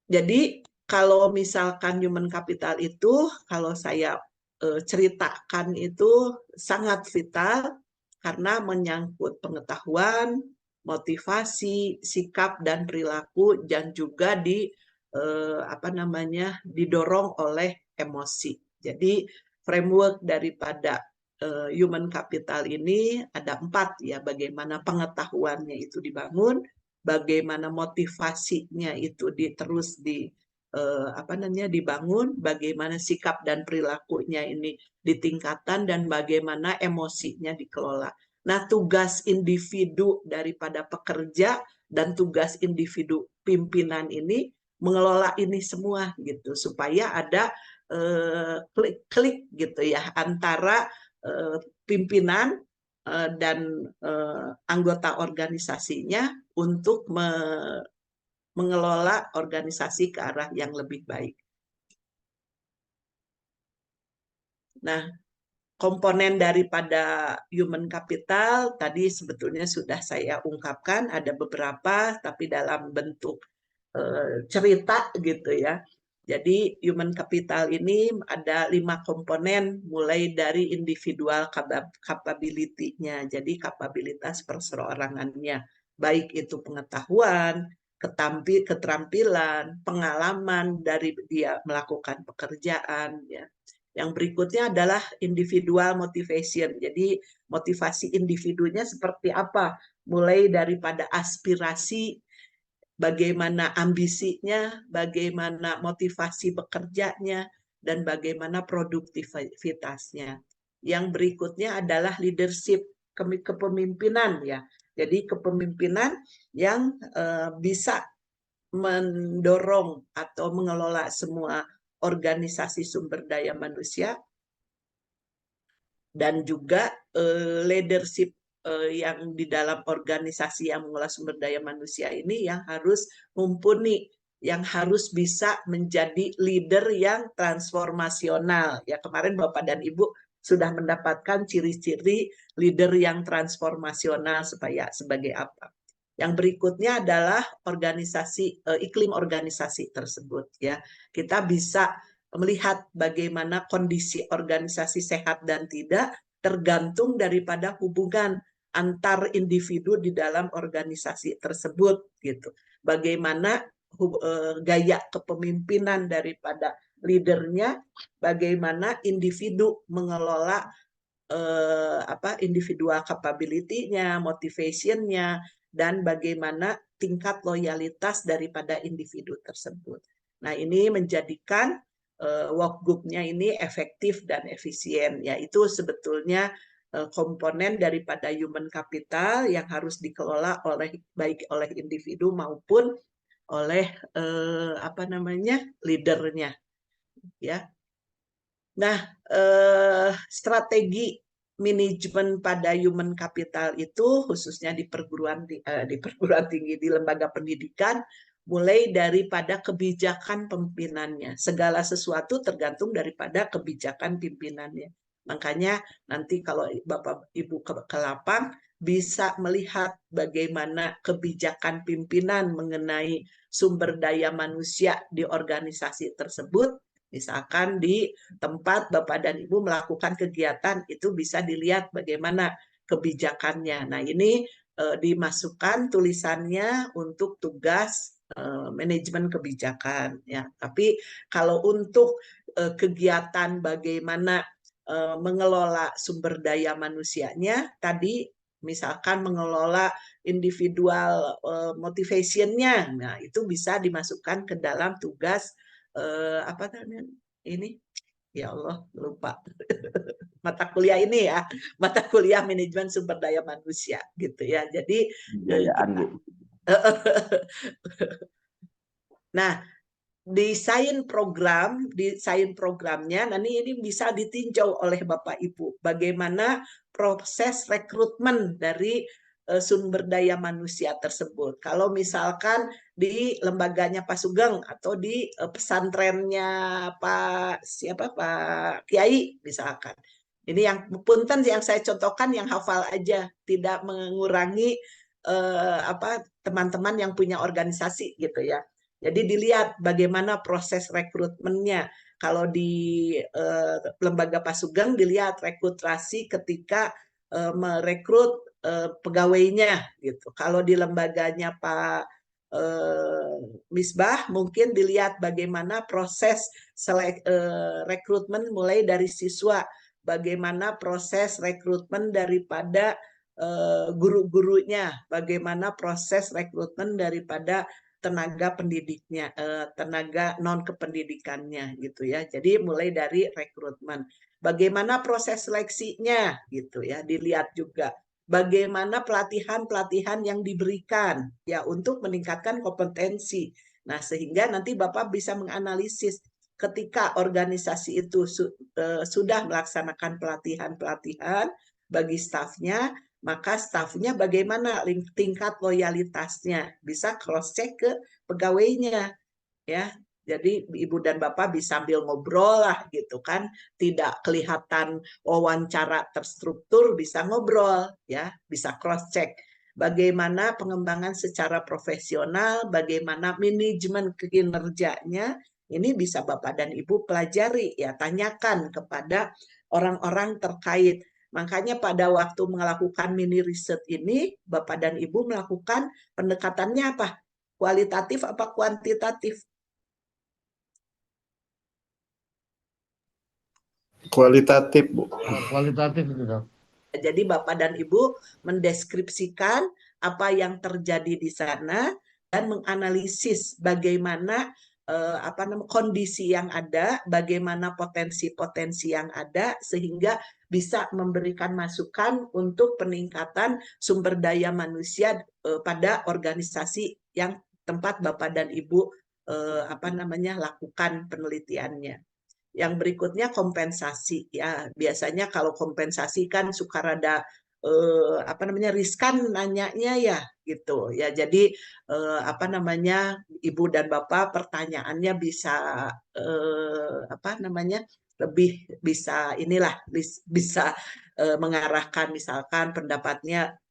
Jadi kalau misalkan human capital itu, kalau saya ceritakan itu sangat vital karena menyangkut pengetahuan, motivasi, sikap dan perilaku, dan juga didorong oleh emosi. Jadi framework daripada human capital ini ada 4 ya, bagaimana pengetahuannya itu dibangun, bagaimana motivasinya itu dibangun, bagaimana sikap dan perilakunya ini ditingkatkan, dan bagaimana emosinya dikelola. Nah, tugas individu daripada pekerja dan tugas individu pimpinan ini mengelola ini semua gitu, supaya ada klik gitu ya antara pimpinan dan anggota organisasinya untuk mengelola organisasi ke arah yang lebih baik. Nah, komponen daripada human capital tadi sebetulnya sudah saya ungkapkan, ada beberapa tapi dalam bentuk cerita gitu ya. Jadi human capital ini ada 5 komponen, mulai dari individual capability-nya, jadi kapabilitas perseorangannya. baik itu pengetahuan, keterampilan, pengalaman dari dia melakukan pekerjaan, ya. Yang berikutnya adalah individual motivation. Jadi motivasi individunya seperti apa? Mulai daripada aspirasi, bagaimana ambisinya, bagaimana motivasi bekerjanya, dan bagaimana produktivitasnya. Yang berikutnya adalah leadership, kepemimpinan, ya. Jadi kepemimpinan yang bisa mendorong atau mengelola semua organisasi sumber daya manusia, dan juga leadership yang di dalam organisasi yang mengelola sumber daya manusia ini yang harus mumpuni, yang harus bisa menjadi leader yang transformasional. Ya, kemarin Bapak dan Ibu sudah mendapatkan ciri-ciri leader yang transformasional supaya sebagai apa. Yang berikutnya adalah organisasi, iklim organisasi tersebut, ya. Kita bisa melihat bagaimana kondisi organisasi sehat dan tidak tergantung daripada hubungan antar individu di dalam organisasi tersebut, gitu. Bagaimana gaya kepemimpinan daripada leadernya, bagaimana individu mengelola individual capability-nya, motivation-nya, dan bagaimana tingkat loyalitas daripada individu tersebut. Nah, ini menjadikan workgroup-nya ini efektif dan efisien. Yaitu sebetulnya komponen daripada human capital yang harus dikelola baik oleh individu maupun oleh leadernya, ya. Nah, strategi manajemen pada human capital itu khususnya di perguruan tinggi, di lembaga pendidikan, mulai daripada kebijakan pimpinannya. Segala sesuatu tergantung daripada kebijakan pimpinannya. Makanya nanti kalau Bapak Ibu ke lapang bisa melihat bagaimana kebijakan pimpinan mengenai sumber daya manusia di organisasi tersebut. Misalkan di tempat Bapak dan Ibu melakukan kegiatan, itu bisa dilihat bagaimana kebijakannya. Nah, ini dimasukkan tulisannya untuk tugas manajemen kebijakan, ya. Tapi kalau untuk kegiatan bagaimana mengelola sumber daya manusianya, tadi misalkan mengelola individual motivation-nya, nah itu bisa dimasukkan ke dalam tugas apa namanya ini, ya Allah lupa mata kuliah ini, ya, mata kuliah manajemen sumber daya manusia, gitu ya. Jadi nah, desain programnya nanti ini bisa ditinjau oleh Bapak Ibu bagaimana proses rekrutmen dari sumber daya manusia tersebut. Kalau misalkan di lembaganya Pak Sugeng atau di pesantrennya Pak Kiai misalkan. Ini yang punten yang saya contohkan yang hafal aja, tidak mengurangi teman-teman yang punya organisasi, gitu ya. Jadi dilihat bagaimana proses rekrutmennya. Kalau di lembaga Pak Sugeng dilihat rekrutasi ketika merekrut pegawainya, gitu. Kalau di lembaganya Pak Misbah mungkin dilihat bagaimana proses rekrutmen mulai dari siswa, bagaimana proses rekrutmen daripada guru-gurunya, bagaimana proses rekrutmen daripada tenaga pendidiknya, tenaga non kependidikannya, gitu ya. Jadi mulai dari rekrutmen, bagaimana proses seleksinya, gitu ya, dilihat juga. Bagaimana pelatihan-pelatihan yang diberikan, ya, untuk meningkatkan kompetensi. Nah, sehingga nanti Bapak bisa menganalisis ketika organisasi itu sudah melaksanakan pelatihan-pelatihan bagi stafnya, maka stafnya bagaimana tingkat loyalitasnya, bisa cross check ke pegawainya, ya. Jadi Ibu dan Bapak bisa sambil ngobrol lah, gitu kan, tidak kelihatan wawancara terstruktur, bisa ngobrol, ya, bisa cross check bagaimana pengembangan secara profesional, bagaimana manajemen kinerjanya. Ini bisa Bapak dan Ibu pelajari, ya, tanyakan kepada orang-orang terkait. Makanya pada waktu melakukan mini riset ini, Bapak dan Ibu melakukan pendekatannya apa? Kualitatif apa kuantitatif? Kualitatif, Bu. Kualitatif itu dong. Jadi Bapak dan Ibu mendeskripsikan apa yang terjadi di sana dan menganalisis bagaimana kondisi yang ada, bagaimana potensi-potensi yang ada, sehingga bisa memberikan masukan untuk peningkatan sumber daya manusia pada organisasi yang tempat Bapak dan Ibu lakukan penelitiannya. Yang berikutnya kompensasi, ya biasanya kalau kompensasi kan suka rada riskan nanyanya ya gitu ya. Jadi Ibu dan Bapak pertanyaannya bisa lebih bisa bisa mengarahkan, misalkan pendapatnya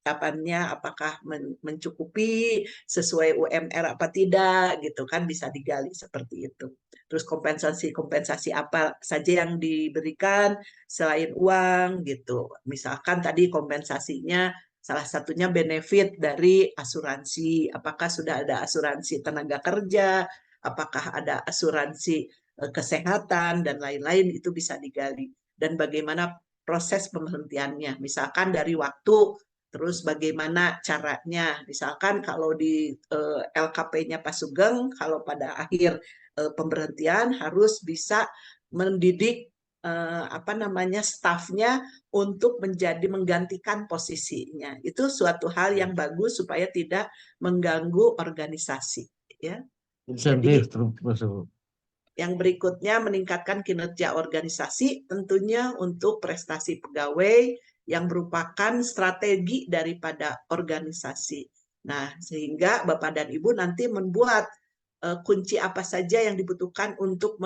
apakah mencukupi sesuai UMR apa tidak gitu kan, bisa digali seperti itu. Terus kompensasi apa saja yang diberikan selain uang gitu. Misalkan tadi kompensasinya salah satunya benefit dari asuransi, apakah sudah ada asuransi tenaga kerja, apakah ada asuransi kesehatan dan lain-lain, itu bisa digali. Dan bagaimana proses pemberhentiannya, misalkan dari waktu, terus bagaimana caranya, misalkan kalau di LKP-nya Pak Sugeng, kalau pada akhir pemberhentian harus bisa mendidik stafnya untuk menggantikan posisinya. Itu suatu hal yang bagus supaya tidak mengganggu organisasi, ya. Jadi yang berikutnya meningkatkan kinerja organisasi, tentunya untuk prestasi pegawai yang merupakan strategi daripada organisasi. Nah, sehingga Bapak dan Ibu nanti membuat kunci apa saja yang dibutuhkan untuk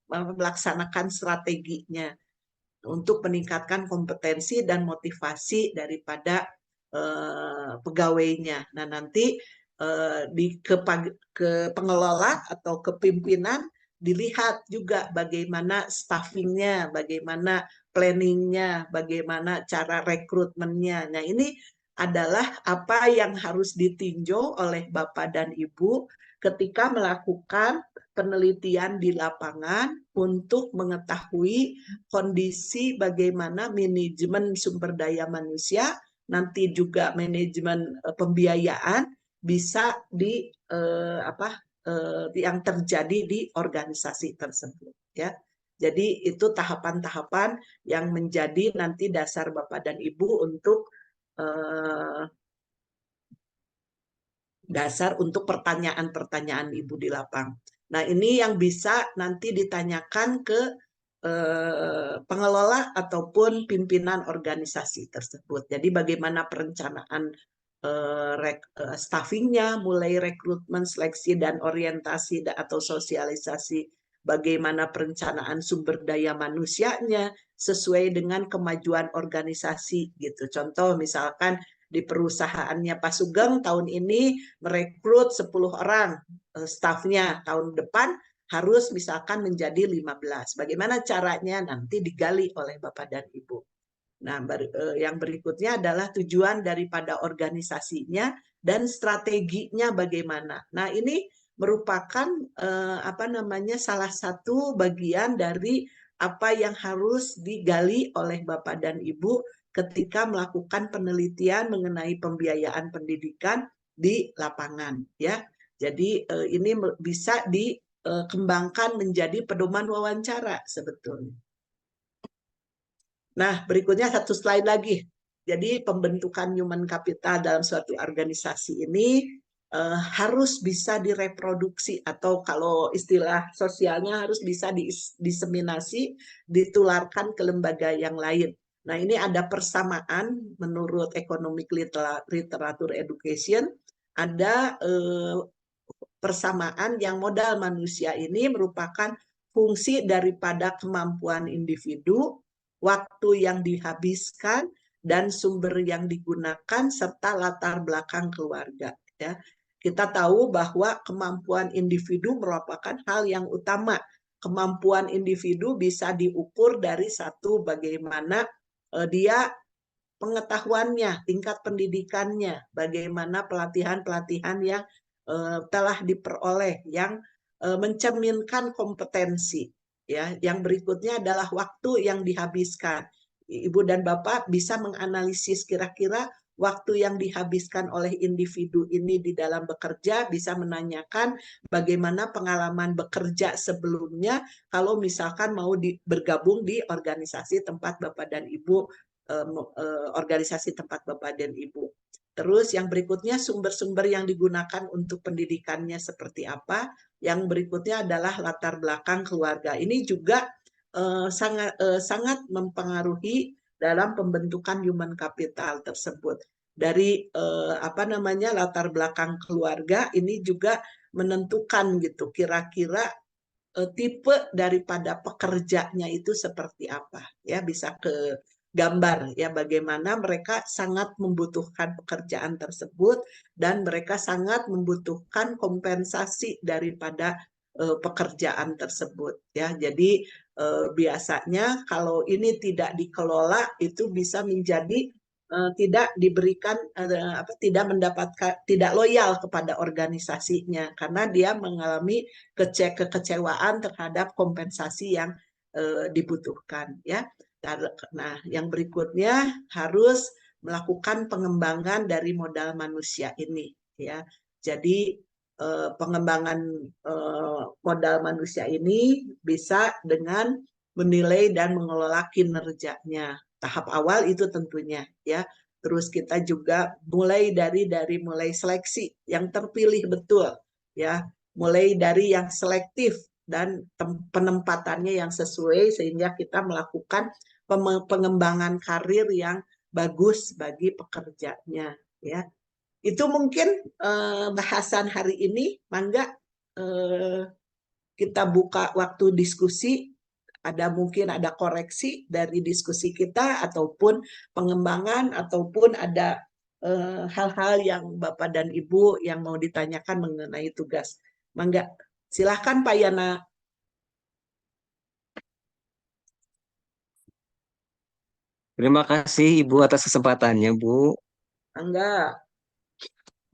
melaksanakan strateginya untuk meningkatkan kompetensi dan motivasi daripada pegawainya. Nah, nanti ke pengelola atau kepimpinan dilihat juga bagaimana staffingnya, bagaimana planningnya, bagaimana cara rekrutmennya. Nah, ini adalah apa yang harus ditinjau oleh Bapak dan Ibu ketika melakukan penelitian di lapangan untuk mengetahui kondisi bagaimana manajemen sumber daya manusia, nanti juga manajemen pembiayaan bisa yang terjadi di organisasi tersebut, ya. Jadi itu tahapan-tahapan yang menjadi nanti dasar Bapak dan Ibu untuk pertanyaan-pertanyaan Ibu di lapang. Nah, ini yang bisa nanti ditanyakan ke pengelola ataupun pimpinan organisasi tersebut. Jadi bagaimana perencanaan staffingnya, mulai rekrutmen, seleksi, dan orientasi atau sosialisasi, bagaimana perencanaan sumber daya manusianya sesuai dengan kemajuan organisasi gitu. Contoh misalkan di perusahaannya Pak Sugeng tahun ini merekrut 10 orang stafnya, tahun depan harus misalkan menjadi 15. Bagaimana caranya nanti digali oleh Bapak dan Ibu. Nah, yang berikutnya adalah tujuan daripada organisasinya dan strateginya bagaimana. Nah, ini merupakan salah satu bagian dari apa yang harus digali oleh Bapak dan Ibu ketika melakukan penelitian mengenai pembiayaan pendidikan di lapangan, ya. Jadi ini bisa dikembangkan menjadi pedoman wawancara sebetulnya. Nah, berikutnya satu slide lagi. Jadi pembentukan human capital dalam suatu organisasi ini harus bisa direproduksi, atau kalau istilah sosialnya harus bisa diseminasi, ditularkan ke lembaga yang lain. Nah, ini ada persamaan menurut Economic Literature Education, ada persamaan yang modal manusia ini merupakan fungsi daripada kemampuan individu, waktu yang dihabiskan, dan sumber yang digunakan, serta latar belakang keluarga. Ya. Kita tahu bahwa kemampuan individu merupakan hal yang utama. Kemampuan individu bisa diukur dari satu, bagaimana dia pengetahuannya, tingkat pendidikannya, bagaimana pelatihan-pelatihan yang telah diperoleh, yang mencerminkan kompetensi. Ya, yang berikutnya adalah waktu yang dihabiskan. Ibu dan Bapak bisa menganalisis kira-kira waktu yang dihabiskan oleh individu ini di dalam bekerja, bisa menanyakan bagaimana pengalaman bekerja sebelumnya kalau misalkan mau bergabung di organisasi tempat Bapak dan Ibu, organisasi tempat Bapak dan Ibu. Terus yang berikutnya sumber-sumber yang digunakan untuk pendidikannya seperti apa. Yang berikutnya adalah latar belakang keluarga. Ini juga sangat mempengaruhi dalam pembentukan human capital tersebut. Dari latar belakang keluarga ini juga menentukan gitu kira-kira tipe daripada pekerjanya itu seperti apa, ya, bisa ke gambar ya bagaimana mereka sangat membutuhkan pekerjaan tersebut dan mereka sangat membutuhkan kompensasi daripada pekerjaan tersebut ya. Jadi biasanya kalau ini tidak dikelola itu bisa menjadi tidak diberikan tidak mendapatkan, tidak loyal kepada organisasinya karena dia mengalami kekecewaan terhadap kompensasi yang dibutuhkan ya. Nah, yang berikutnya harus melakukan pengembangan dari modal manusia ini ya. Jadi pengembangan modal manusia ini bisa dengan menilai dan mengelola kinerjanya. Tahap awal itu tentunya ya. Terus kita juga mulai dari seleksi yang terpilih betul ya, mulai dari yang selektif dan penempatannya yang sesuai sehingga kita melakukan pengembangan karir yang bagus bagi pekerjanya ya. Itu mungkin bahasan hari ini. Mangga kita buka waktu diskusi. Mungkin ada koreksi dari diskusi kita ataupun pengembangan ataupun ada hal-hal yang Bapak dan Ibu yang mau ditanyakan mengenai tugas. Mangga, silahkan Pak Yana. Terima kasih Ibu atas kesempatannya, Bu. Mangga.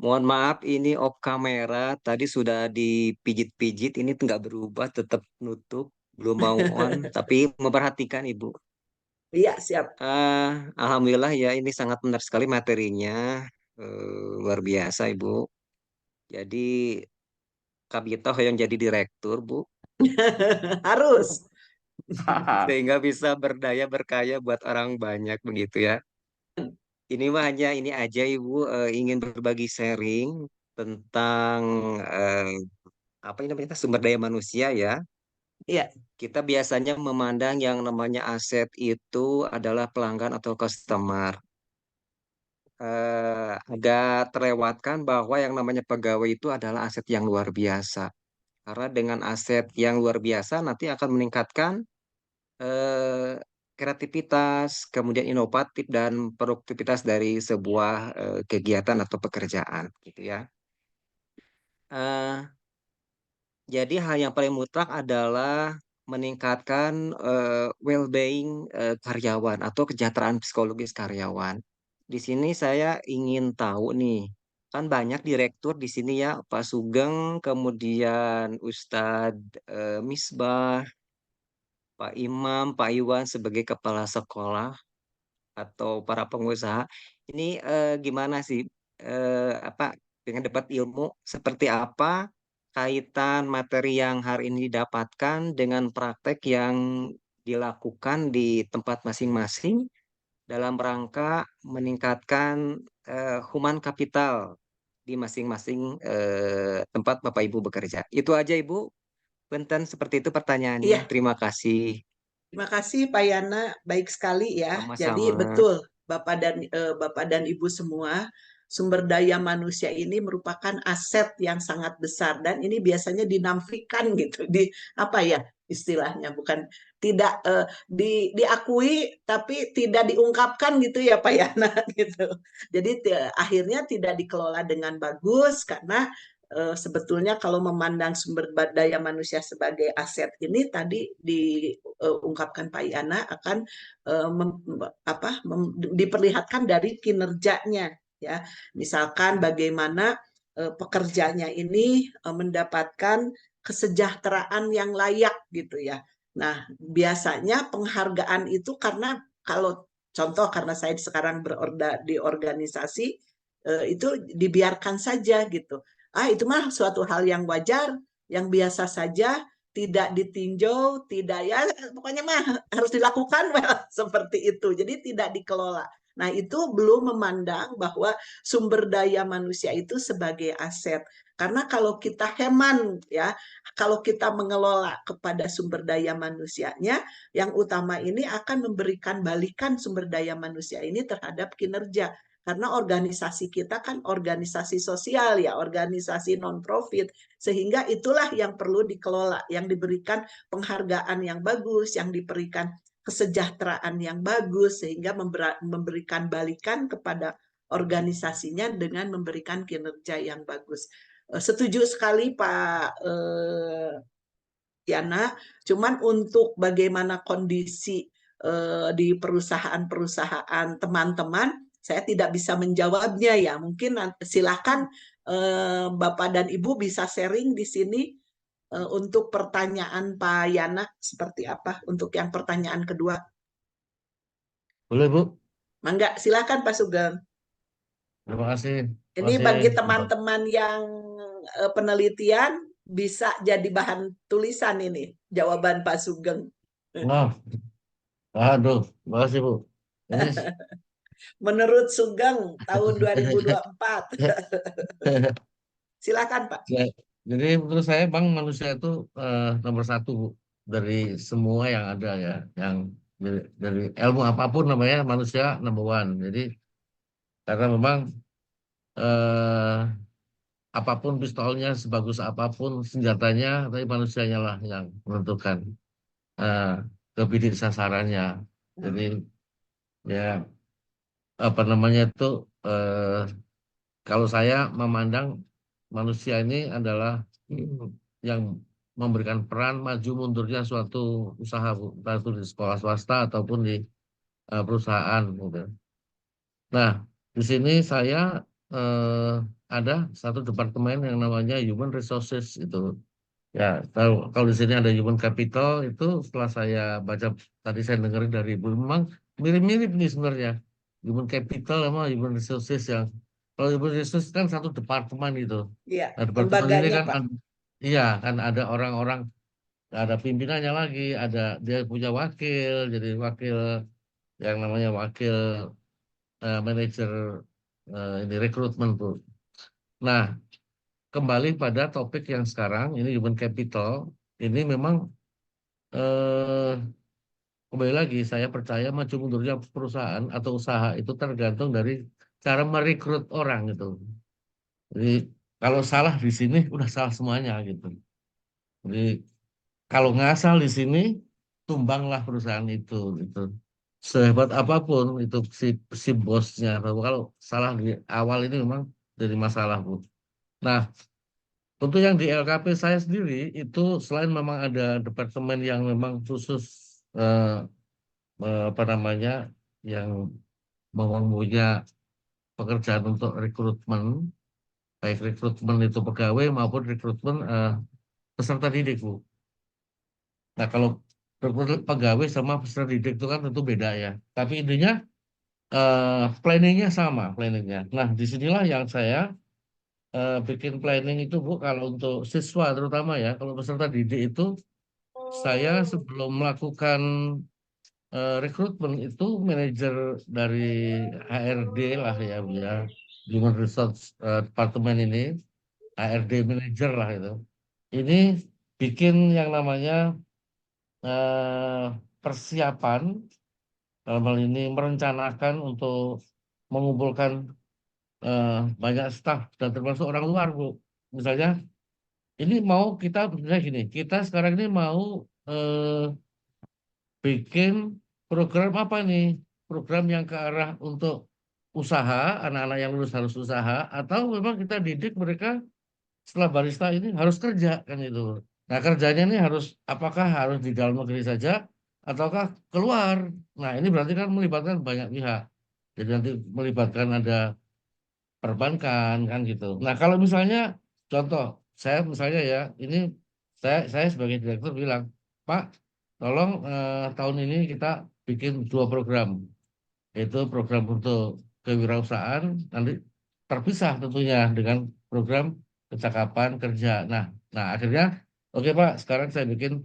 Mohon maaf, ini off kamera. Tadi sudah dipijit-pijit, ini nggak berubah, tetap nutup, belum mau on, tapi memperhatikan Ibu. Iya, siap. Alhamdulillah ya, ini sangat menarik sekali materinya, luar biasa Ibu. Jadi kami tahu yang jadi direktur, Bu, Harus. sehingga bisa berdaya berkaya buat orang banyak begitu ya. Ini mah hanya ini aja Ibu, ingin berbagi sharing tentang apa ini namanya sumber daya manusia ya. Iya. Kita biasanya memandang yang namanya aset itu adalah pelanggan atau customer. Agak terlewatkan bahwa yang namanya pegawai itu adalah aset yang luar biasa. Karena dengan aset yang luar biasa nanti akan meningkatkan eh, kreativitas, kemudian inovatif dan produktivitas dari sebuah kegiatan atau pekerjaan, gitu ya. Eh, jadi hal yang paling mutlak adalah meningkatkan well-being karyawan atau kesejahteraan psikologis karyawan. Di sini saya ingin tahu nih, kan banyak direktur di sini ya, Pak Sugeng, kemudian Ustadz Misbah, Pak Imam, Pak Iwan sebagai kepala sekolah atau para pengusaha. Ini gimana sih apa dengan dapat ilmu seperti apa kaitan materi yang hari ini didapatkan dengan praktek yang dilakukan di tempat masing-masing dalam rangka meningkatkan human capital di masing-masing tempat Bapak Ibu bekerja. Itu aja Ibu. Punten seperti itu pertanyaannya. Iya. Terima kasih. Terima kasih Pak Yana, baik sekali ya. Jadi Sama-sama. betul Bapak dan Ibu semua, sumber daya manusia ini merupakan aset yang sangat besar dan ini biasanya dinafikan gitu di apa ya istilahnya, bukan tidak diakui tapi tidak diungkapkan gitu ya Pak Yana gitu. Jadi akhirnya tidak dikelola dengan bagus karena sebetulnya kalau memandang sumber daya manusia sebagai aset ini tadi ungkapkan Pak Yana akan diperlihatkan dari kinerjanya ya. Misalkan bagaimana pekerjanya ini mendapatkan kesejahteraan yang layak gitu ya. Nah, biasanya penghargaan itu karena kalau contoh karena saya sekarang di organisasi itu dibiarkan saja gitu. Itu mah suatu hal yang wajar, yang biasa saja, tidak ditinjau, tidak ya pokoknya mah harus dilakukan well, seperti itu. Jadi tidak dikelola. Nah, itu belum memandang bahwa sumber daya manusia itu sebagai aset. Karena kalau kita heman ya, kalau kita mengelola kepada sumber daya manusianya, yang utama ini akan memberikan balikan sumber daya manusia ini terhadap kinerja. Karena organisasi kita kan organisasi sosial ya, organisasi non-profit. Sehingga itulah yang perlu dikelola, yang diberikan penghargaan yang bagus, yang diberikan kesejahteraan yang bagus, sehingga memberikan balikan kepada organisasinya dengan memberikan kinerja yang bagus. Setuju sekali Pak Yana, cuman untuk bagaimana kondisi di perusahaan-perusahaan teman-teman, saya tidak bisa menjawabnya ya. Mungkin silakan Bapak dan Ibu bisa sharing di sini untuk pertanyaan Pak Yana seperti apa untuk yang pertanyaan kedua. Boleh, Bu? Mangga, silakan Pak Sugeng. Terima kasih. Ini bagi teman-teman yang penelitian bisa jadi bahan tulisan ini jawaban Pak Sugeng. Nah, aduh, terima kasih, Bu. Ini Menurut Sugeng tahun 2024. Silakan Pak. jadi menurut saya Bang, manusia itu nomor satu, Bu, dari semua yang ada ya, yang dari ilmu apapun namanya manusia number one. Jadi karena memang apapun pistolnya, sebagus apapun senjatanya, tapi manusianya lah yang menentukan ke bidik sasarannya. Jadi ya apa namanya itu kalau saya memandang manusia ini adalah yang memberikan peran maju mundurnya suatu usaha, entah itu di sekolah swasta ataupun di perusahaan gitu. Nah, di sini saya ada satu departemen yang namanya Human Resources itu. Ya, kalau di sini ada Human Capital itu setelah saya baca tadi saya dengerin dari Ibu memang mirip-mirip nih sebenarnya. Human Capital sama Human Resources yang kalau Human Resources kan satu departemen itu. Iya, Nah, departemen ini lembaganya kan Pak. iya kan ada orang-orang, ada pimpinannya lagi, ada dia punya wakil, jadi wakil yang namanya wakil manajer ini rekrutmen tuh. Nah, kembali pada topik yang sekarang ini human capital ini memang eh, kembali lagi saya percaya maju mundurnya perusahaan atau usaha itu tergantung dari cara merekrut orang gitu. Jadi kalau salah di sini udah salah semuanya gitu. Jadi kalau ngasal di sini tumbanglah perusahaan itu gitu. Sehebat apapun itu si bosnya. Kalau salah di awal ini memang jadi masalah, Bu. Nah, untuk yang di LKP saya sendiri itu selain memang ada departemen yang memang khusus apa namanya yang mempunyai pekerjaan untuk rekrutmen, baik rekrutmen itu pegawai maupun rekrutmen peserta didik, Bu. Nah, kalau pegawai sama peserta didik itu kan tentu beda ya. Tapi intinya planningnya sama planningnya. Nah, disinilah yang saya bikin planning itu, Bu, kalau untuk siswa terutama ya, kalau peserta didik itu saya sebelum melakukan rekrutmen itu manajer dari HRD lah ya, Bu ya, Human Resource Departemen ini, HRD manager lah itu. Ini bikin yang namanya persiapan dalam hal ini merencanakan untuk mengumpulkan banyak staf dan termasuk orang luar, Bu. Misalnya ini mau kita misalnya gini, kita sekarang ini mau bikin program apa nih? Program yang ke arah untuk usaha, anak-anak yang lulus harus usaha, atau memang kita didik mereka setelah barista ini harus kerja kan itu. Nah, kerjanya ini harus apakah harus di dalam negeri saja ataukah keluar. Nah, ini berarti kan melibatkan banyak pihak. Jadi nanti melibatkan ada perbankan kan gitu. Nah, kalau misalnya contoh saya misalnya ya, ini saya sebagai direktur bilang, Pak, tolong tahun ini kita bikin 2 program, yaitu program untuk kewirausahaan nanti terpisah tentunya dengan program kecakapan kerja. Nah akhirnya oke Pak, sekarang saya bikin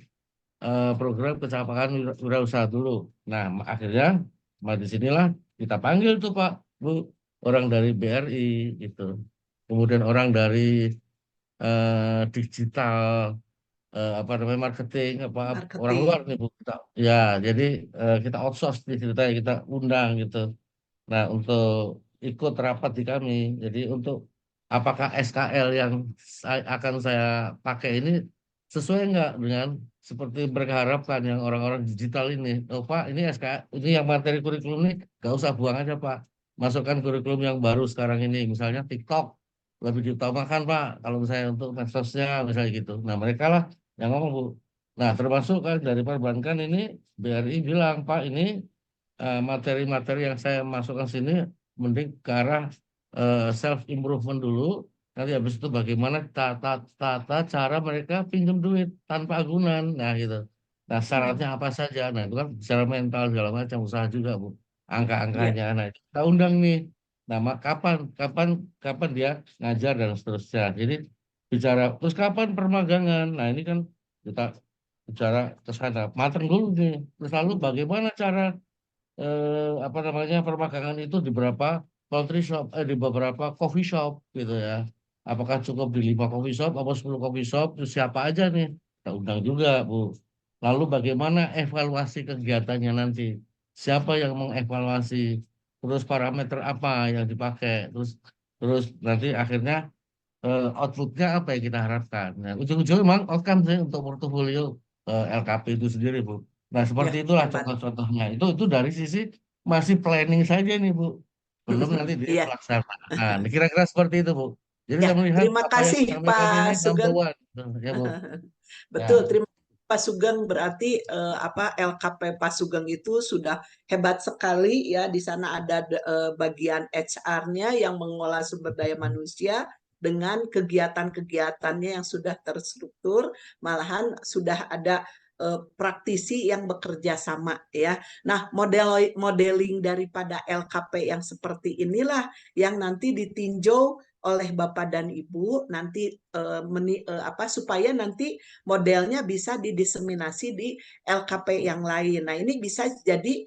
program kecakapan wirausaha dulu. Nah, akhirnya di sinilah kita panggil tuh Pak, Bu, orang dari BRI gitu. Kemudian orang dari digital apa namanya marketing apa orang luar Marketing. nih Bu. Ya, jadi kita outsource di ceritanya kita undang gitu. Nah, untuk ikut rapat di kami. Jadi untuk apakah SKL yang akan saya pakai ini sesuai enggak dengan seperti mereka harapkan yang orang-orang digital ini. Oh Pak, ini SKL, ini yang materi kurikulum ini nggak usah buang aja Pak. Masukkan kurikulum yang baru sekarang ini, misalnya TikTok lebih diutamakan Pak. Kalau misalnya untuk medsosnya misalnya gitu. Nah mereka lah yang ngomong Bu. Nah termasuk kan dari perbankan ini BRI bilang Pak ini materi-materi yang saya masukkan sini mending ke arah self improvement dulu. Nanti habis itu bagaimana tata cara mereka pinjam duit tanpa agunan. Nah gitu. Nah syaratnya apa saja. Nah itu kan secara mental segala macam usaha juga Bu. Ya, Angka-angkanya. Nah itu kita undang nih. Nah kapan kapan kapan dia ngajar dan seterusnya. Jadi bicara terus kapan permagangan. Nah ini kan kita bicara ke sana. Mateng dulu nih. Terus lalu bagaimana cara apa namanya permagangan itu di beberapa poultry shop, di beberapa coffee shop gitu ya. Apakah cukup di 5 coffee shop atau 10 coffee shop? Terus siapa aja nih? Kita undang juga, Bu. Lalu bagaimana evaluasi kegiatannya nanti? Siapa yang mengevaluasi? Terus parameter apa yang dipakai? Terus nanti akhirnya outputnya apa yang kita harapkan. Nah, ujung-ujungnya memang outcome sih untuk portofolio LKP itu sendiri, Bu. Nah, seperti ya, itulah hebat. contoh-contohnya. Itu dari sisi masih planning saja nih, Bu. Belum nanti dia Iya, pelaksanaan. Nah, kira-kira seperti itu, Bu. Jadi ya. saya melihat Terima apa yang kasih disampaikan ini Pak number Sugeng. one. Ya, Bu. Betul, Ya, terima kasih Pak Sugeng. Berarti apa LKP Pak Sugeng itu sudah hebat sekali ya. Di sana ada bagian HR-nya yang mengolah sumber daya manusia dengan kegiatan-kegiatannya yang sudah terstruktur, malahan sudah ada praktisi yang bekerja sama ya. Nah, modeling daripada LKP yang seperti inilah yang nanti ditinjau oleh Bapak dan Ibu nanti supaya nanti modelnya bisa didiseminasi di LKP yang lain. Nah, ini bisa jadi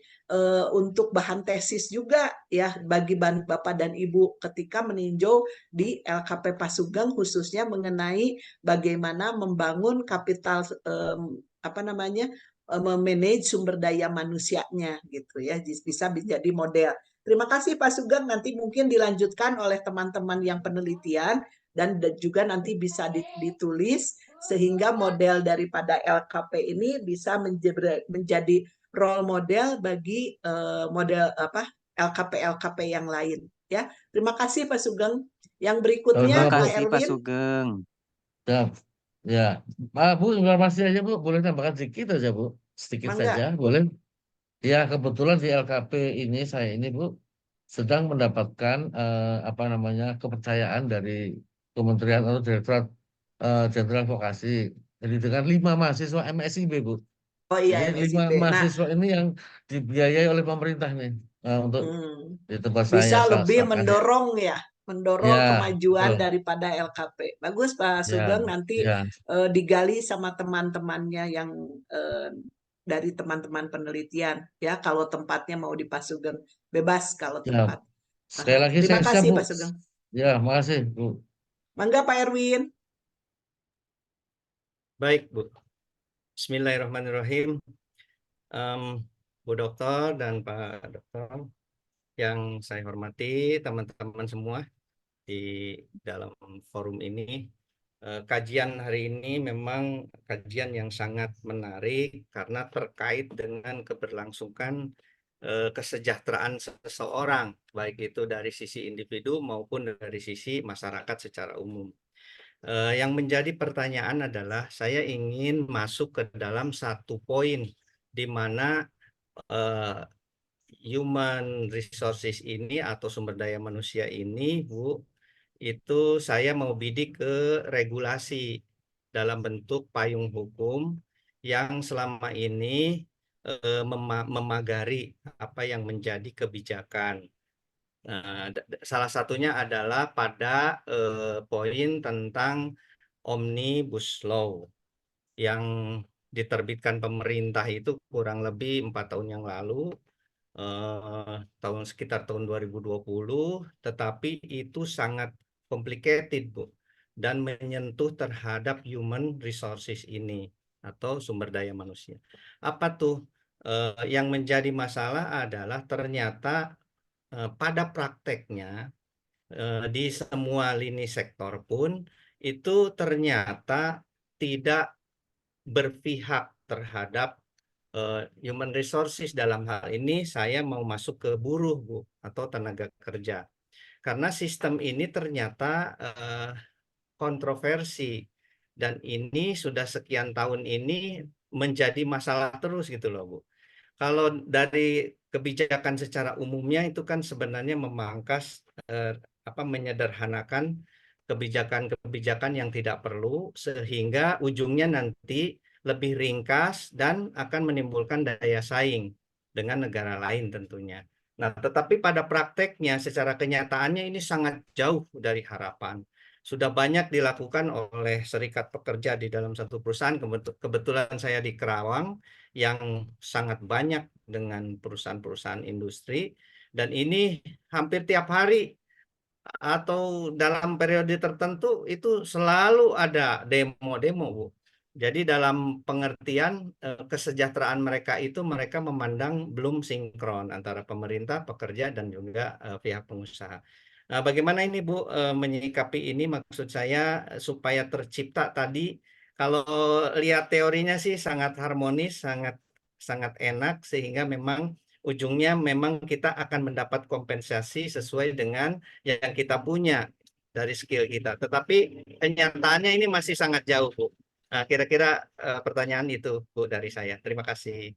untuk bahan tesis juga ya bagi Bapak dan Ibu ketika meninjau di LKP Pasugeng khususnya mengenai bagaimana membangun kapital apa namanya memanage sumber daya manusianya gitu ya bisa menjadi model. Terima kasih Pak Sugeng, nanti mungkin dilanjutkan oleh teman-teman yang penelitian dan juga nanti bisa ditulis sehingga model daripada LKP ini bisa menjadi role model bagi model apa LKP yang lain ya. Terima kasih Pak Sugeng. Yang Terima berikutnya sama-sama, Bu. Pak kasih Pak Erwin, Sugeng. Ya, ya. Bu, informasi aja, Bu. Boleh tambahkan sedikit aja, Bu. Sedikit saja, mangga. boleh? Ya, kebetulan di LKP ini saya ini Bu sedang mendapatkan apa namanya kepercayaan dari Kementerian atau Direktorat Jenderal Vokasi. Jadi dengan 5 mahasiswa MSIB Bu. Oh iya Jadi 5 MSIB. Nah, mahasiswa ini yang dibiayai oleh pemerintah nih untuk hmm, di tempat saya bisa lebih saat ini. mendorong ya, mendorong Ya, kemajuan betul. daripada LKP. Bagus Pak Ya, Sugeng, nanti ya, digali sama teman-temannya yang dari teman-teman penelitian ya. Kalau tempatnya mau di Pak Sugeng, bebas kalau ya. tempat. Sekali lagi Terima saya siap kasih Bu. Pak Sugeng. Ya, makasih Bu. Mangga Pak Erwin. Baik, Bu. Bismillahirrahmanirrahim. Bu Dokter dan Pak Dokter yang saya hormati, teman-teman semua di dalam forum ini. Kajian hari ini memang kajian yang sangat menarik karena terkait dengan keberlangsungan kesejahteraan seseorang, baik itu dari sisi individu maupun dari sisi masyarakat secara umum. Yang menjadi pertanyaan adalah saya ingin masuk ke dalam satu poin di mana human resources ini atau sumber daya manusia ini, Bu, itu saya mau bidik ke regulasi dalam bentuk payung hukum yang selama ini memagari apa yang menjadi kebijakan. Salah satunya adalah pada poin tentang Omnibus Law yang diterbitkan pemerintah itu kurang lebih 4 tahun yang lalu, sekitar tahun 2020, tetapi itu sangat complicated, Bu, dan menyentuh terhadap human resources ini atau sumber daya manusia. Apa tuh? Yang menjadi masalah adalah ternyata pada prakteknya di semua lini sektor pun itu ternyata tidak berpihak terhadap human resources. Dalam hal ini saya mau masuk ke buruh, Bu, atau tenaga kerja. Karena sistem ini ternyata kontroversi dan ini sudah sekian tahun ini menjadi masalah terus gitu loh, Bu. Kalau dari kebijakan secara umumnya itu kan sebenarnya memangkas menyederhanakan kebijakan-kebijakan yang tidak perlu sehingga ujungnya nanti lebih ringkas dan akan menimbulkan daya saing dengan negara lain tentunya. Nah, tetapi pada prakteknya secara kenyataannya ini sangat jauh dari harapan. Sudah banyak dilakukan oleh serikat pekerja di dalam satu perusahaan, kebetulan saya di Kerawang, yang sangat banyak dengan perusahaan-perusahaan industri, dan ini hampir tiap hari atau dalam periode tertentu itu selalu ada demo-demo, Bu. Jadi dalam pengertian kesejahteraan mereka itu mereka memandang belum sinkron antara pemerintah, pekerja, dan juga pihak pengusaha. Nah, bagaimana ini, Bu, menyikapi ini? Maksud saya supaya tercipta tadi, kalau lihat teorinya sih sangat harmonis, sangat enak, sehingga memang ujungnya memang kita akan mendapat kompensasi sesuai dengan yang kita punya dari skill kita. Tetapi kenyataannya ini masih sangat jauh, Bu. Nah, kira-kira pertanyaan itu, Bu, dari saya. Terima kasih.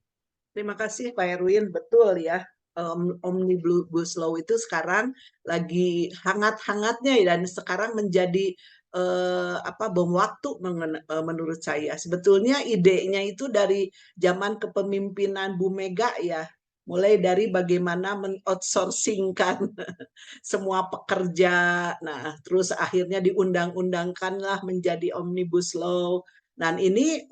Terima kasih Pak Erwin, betul ya. Omnibus Law itu sekarang lagi hangat-hangatnya dan sekarang menjadi bom waktu menurut saya. Sebetulnya idenya itu dari zaman kepemimpinan Bu Mega ya, mulai dari bagaimana men-outsourcingkan semua pekerja. Nah, terus akhirnya diundang-undangkanlah menjadi Omnibus Law. Dan ini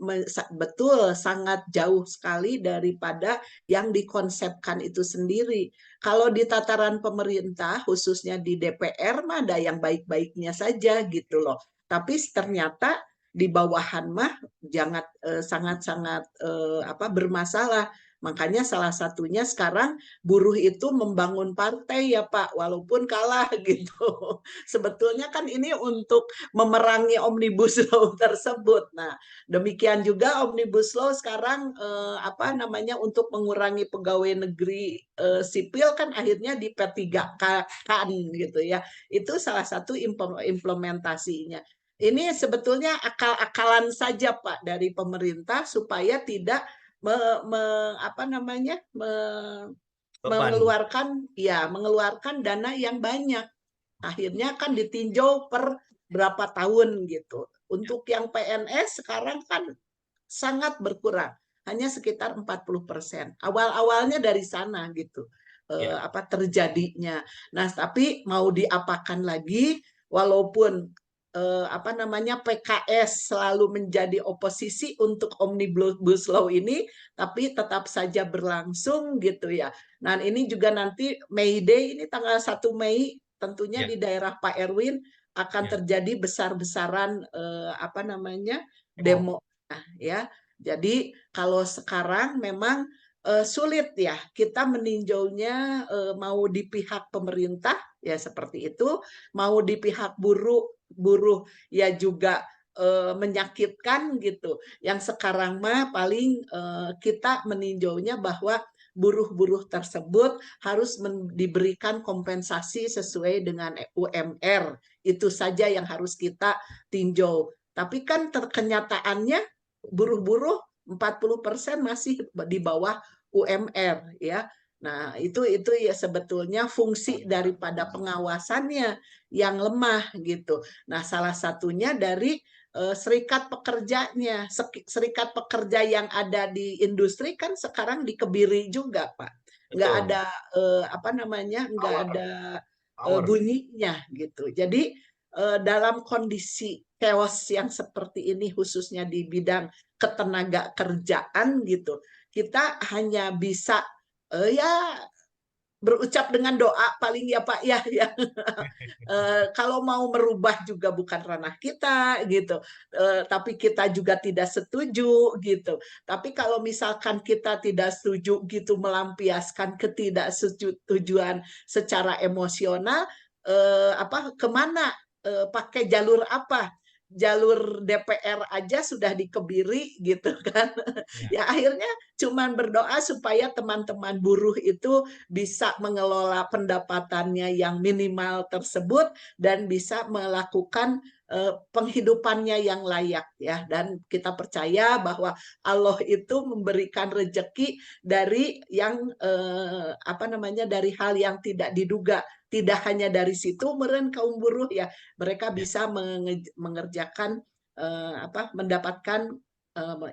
betul sangat jauh sekali daripada yang dikonsepkan itu sendiri. Kalau di tataran pemerintah, khususnya di DPR, mah ada yang baik-baiknya saja gitu loh. Tapi ternyata di bawahan mah sangat-sangat bermasalah. Makanya salah satunya sekarang buruh itu membangun partai ya Pak, walaupun kalah gitu. Sebetulnya kan ini untuk memerangi Omnibus Law tersebut. Nah, demikian juga Omnibus Law sekarang untuk mengurangi pegawai negeri sipil kan akhirnya di P3K-kan gitu ya. Itu salah satu implementasinya. Ini sebetulnya akal-akalan saja Pak dari pemerintah supaya tidak mengeluarkan dana yang banyak. Akhirnya kan ditinjau per berapa tahun gitu. Untuk yang PNS sekarang kan sangat berkurang, hanya sekitar 40%. Awal-awalnya dari sana gitu. Terjadinya. Nah, tapi mau diapakan lagi walaupun PKS selalu menjadi oposisi untuk Omnibus Law ini, tapi tetap saja berlangsung gitu ya. Nah, ini juga nanti May Day, ini tanggal 1 Mei, tentunya di daerah Pak Erwin akan terjadi besar-besaran demo. Nah, ya. Jadi kalau sekarang memang sulit ya kita meninjaunya mau di pihak pemerintah ya seperti itu, mau di pihak buruh ya juga menyakitkan gitu. Yang sekarang mah paling kita meninjaunya bahwa buruh-buruh tersebut harus diberikan kompensasi sesuai dengan UMR. Itu saja yang harus kita tinjau. Tapi kan kenyataannya buruh-buruh 40% masih di bawah UMR ya. Nah, itu ya sebetulnya fungsi daripada pengawasannya yang lemah gitu. Nah, salah satunya dari serikat pekerjanya. Serikat pekerja yang ada di industri kan sekarang dikebiri juga, Pak. Nggak Betul. ada apa namanya, nggak Power, ada power. bunyinya gitu. Jadi dalam kondisi chaos yang seperti ini, khususnya di bidang ketenaga kerjaan gitu, kita hanya bisa ya berucap dengan doa paling ya Pak ya. Kalau mau merubah juga bukan ranah kita gitu. Tapi kita juga tidak setuju gitu. Tapi kalau misalkan kita tidak setuju gitu, melampiaskan ketidaksetujuan secara emosional, apa kemana, pakai jalur apa? Jalur DPR aja sudah dikebiri gitu kan. Ya. Ya akhirnya cuman berdoa supaya teman-teman buruh itu bisa mengelola pendapatannya yang minimal tersebut dan bisa melakukan penghidupannya yang layak ya. Dan kita percaya bahwa Allah itu memberikan rejeki dari yang apa namanya, dari hal yang tidak diduga. Tidak hanya dari situ, meren kaum buruh ya, mereka bisa mengerjakan apa, mendapatkan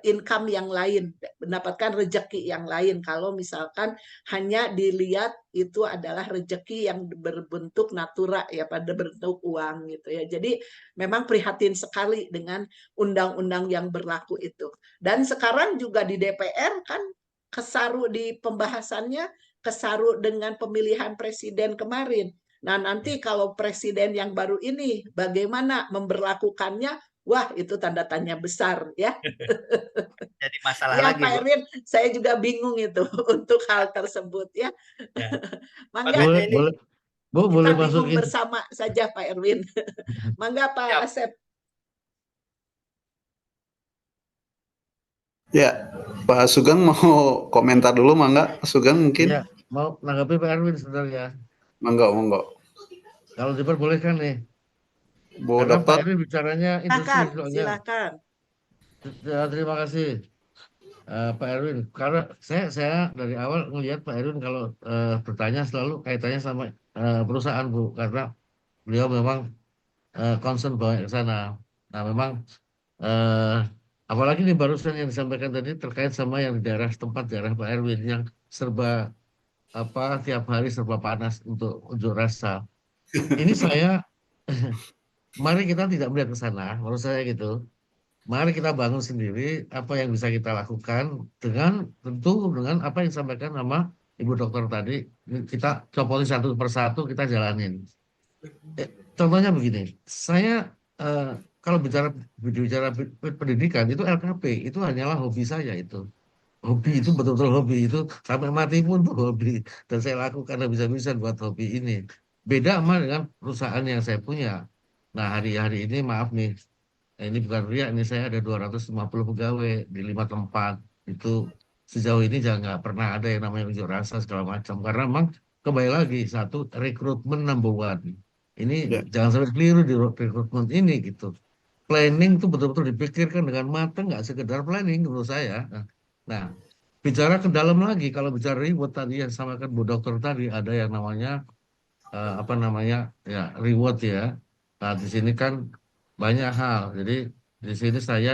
income yang lain, mendapatkan rejeki yang lain. Kalau misalkan hanya dilihat itu adalah rejeki yang berbentuk natura ya, pada bentuk uang gitu ya. Jadi memang prihatin sekali dengan undang-undang yang berlaku itu. Dan sekarang juga di DPR kan kesaru di pembahasannya, kesaru dengan pemilihan presiden kemarin. Nah, nanti kalau presiden yang baru ini bagaimana memberlakukannya, wah itu tanda tanya besar ya. Jadi masalah Ya lagi, Pak Bu. Erwin, saya juga bingung itu untuk hal tersebut ya. Ya. Mangga Makanya Boleh, ini boleh, Bu, kita boleh bingung masukin. bersama saja Pak Erwin. Mangga Pak siap. Asep. Ya, Pak Sugeng mau komentar dulu, mangga. Pak Sugeng mungkin, Iya, mau nanggapi Pak Erwin sebenarnya. mangga, monggo. Kalau diperbolehkan nih, Bu karena Pak Dokter, Erwin bicaranya industri Silakan, soalnya. silakan. Terima kasih Pak Erwin. Karena saya dari awal melihat Pak Erwin kalau bertanya selalu kaitannya sama perusahaan Bu, karena beliau memang concern banget ke sana. Nah, memang eh, apalagi nih barusan yang disampaikan tadi terkait sama yang di daerah tempat daerah Pak Erwin yang serba apa tiap hari serba panas untuk unjuk rasa. Ini saya mari kita tidak melihat ke sana, menurut saya gitu. Mari kita bangun sendiri apa yang bisa kita lakukan dengan tentu dengan apa yang disampaikan sama Ibu Dokter tadi. Kita copotin satu persatu kita jalanin. Contohnya begini, saya eh, kalau bicara pendidikan itu LKP itu hanyalah hobi saya itu. Hobi itu betul-betul hobi itu sampai mati pun tuh hobi dan saya lakukan habis-habisan buat hobi ini. Beda sama dengan perusahaan yang saya punya. Nah, hari-hari ini maaf nih, ini bukan riak, ini saya ada 250 pegawai di 5 tempat. Itu sejauh ini jangan nggak pernah ada yang namanya unjuk rasa segala macam. Karena memang kembali lagi, satu, rekrutmen number one. Ini ya, jangan sampai keliru di rekrutmen ini gitu. Planning itu betul-betul dipikirkan dengan matang, nggak sekedar planning menurut saya. Nah, bicara ke dalam lagi, kalau bicara reward tadi yang samakan Bu Dokter tadi, ada yang namanya apa namanya ya reward ya. Nah di sini kan banyak hal. Jadi di sini saya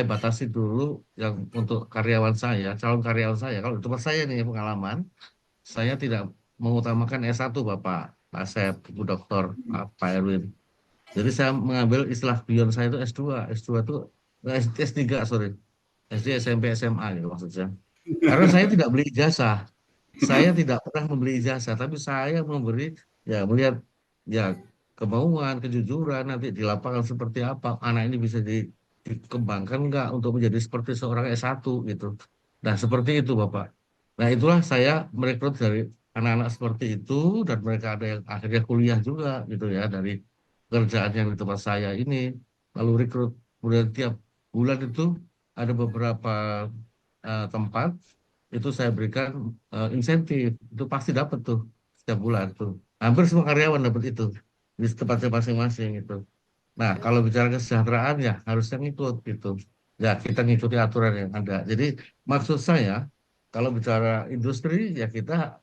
batasi dulu yang untuk karyawan saya, calon karyawan saya. Kalau di tempat saya nih pengalaman, saya tidak mengutamakan S1 Bapak Asep, Bu Dokter, Pak Erwin. Jadi saya mengambil istilah beyond saya itu S2. S2 itu S3 sorry. SD, SMP, SMA gitu maksudnya. Karena saya tidak beli ijazah. Saya tidak pernah membeli ijazah, tapi saya memberi ya melihat ya kemauan, kejujuran nanti di lapangan seperti apa anak ini bisa dikembangkan enggak untuk menjadi seperti seorang S1 gitu. Nah, seperti itu Bapak. Nah, itulah saya merekrut dari anak-anak seperti itu dan mereka ada yang akhirnya kuliah juga gitu ya dari kerjaan yang di tempat saya ini. Lalu rekrut kemudian tiap bulan itu ada beberapa tempat itu saya berikan insentif itu pasti dapat tuh setiap bulan tuh hampir semua karyawan dapat itu di tempatnya masing-masing itu. Nah kalau bicara kesejahteraan ya harusnya ngikut gitu. ya kita ngikuti aturan yang ada. Jadi maksud saya kalau bicara industri ya kita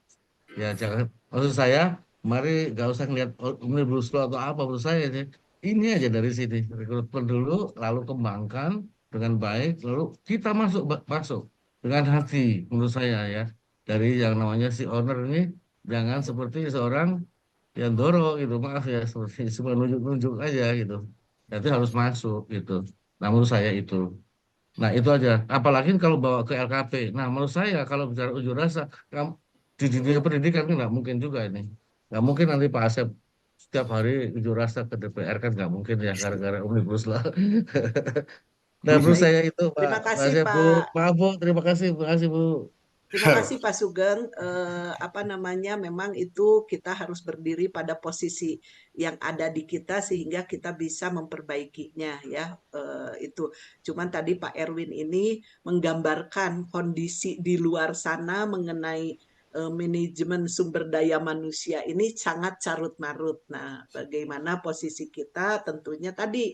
ya jangan, maksud saya mari nggak usah ngeliat omnibus law atau apa, menurut saya ini aja dari sini rekrutmen dulu, lalu kembangkan dengan baik, lalu kita masuk dengan hati, menurut saya ya, dari yang namanya si owner ini jangan seperti seorang yang dorong gitu, maaf ya, seperti cuma nunjuk-nunjuk aja gitu, nanti harus masuk gitu. Nah menurut saya itu. Nah, itu aja. Apalagi kalau bawa ke LKP. Nah, menurut saya kalau bicara unjuk rasa, di dunia pendidikan kan nggak mungkin juga ini. Nggak mungkin nanti Pak Asep setiap hari unjuk rasa ke DPR, kan nggak mungkin ya, gara-gara Omnibus Law. Nah, menurut Baik, saya itu Pak, terima Pak kasih Asep, Bu. Pak. Maaf, Bu. Terima kasih Bu. Terima kasih Pak Sugeng. Apa namanya? Memang itu kita harus berdiri pada posisi yang ada di kita sehingga kita bisa memperbaikinya ya. Itu. Cuman tadi Pak Erwin ini menggambarkan kondisi di luar sana mengenai manajemen sumber daya manusia ini sangat carut marut. Nah, bagaimana posisi kita? Tentunya tadi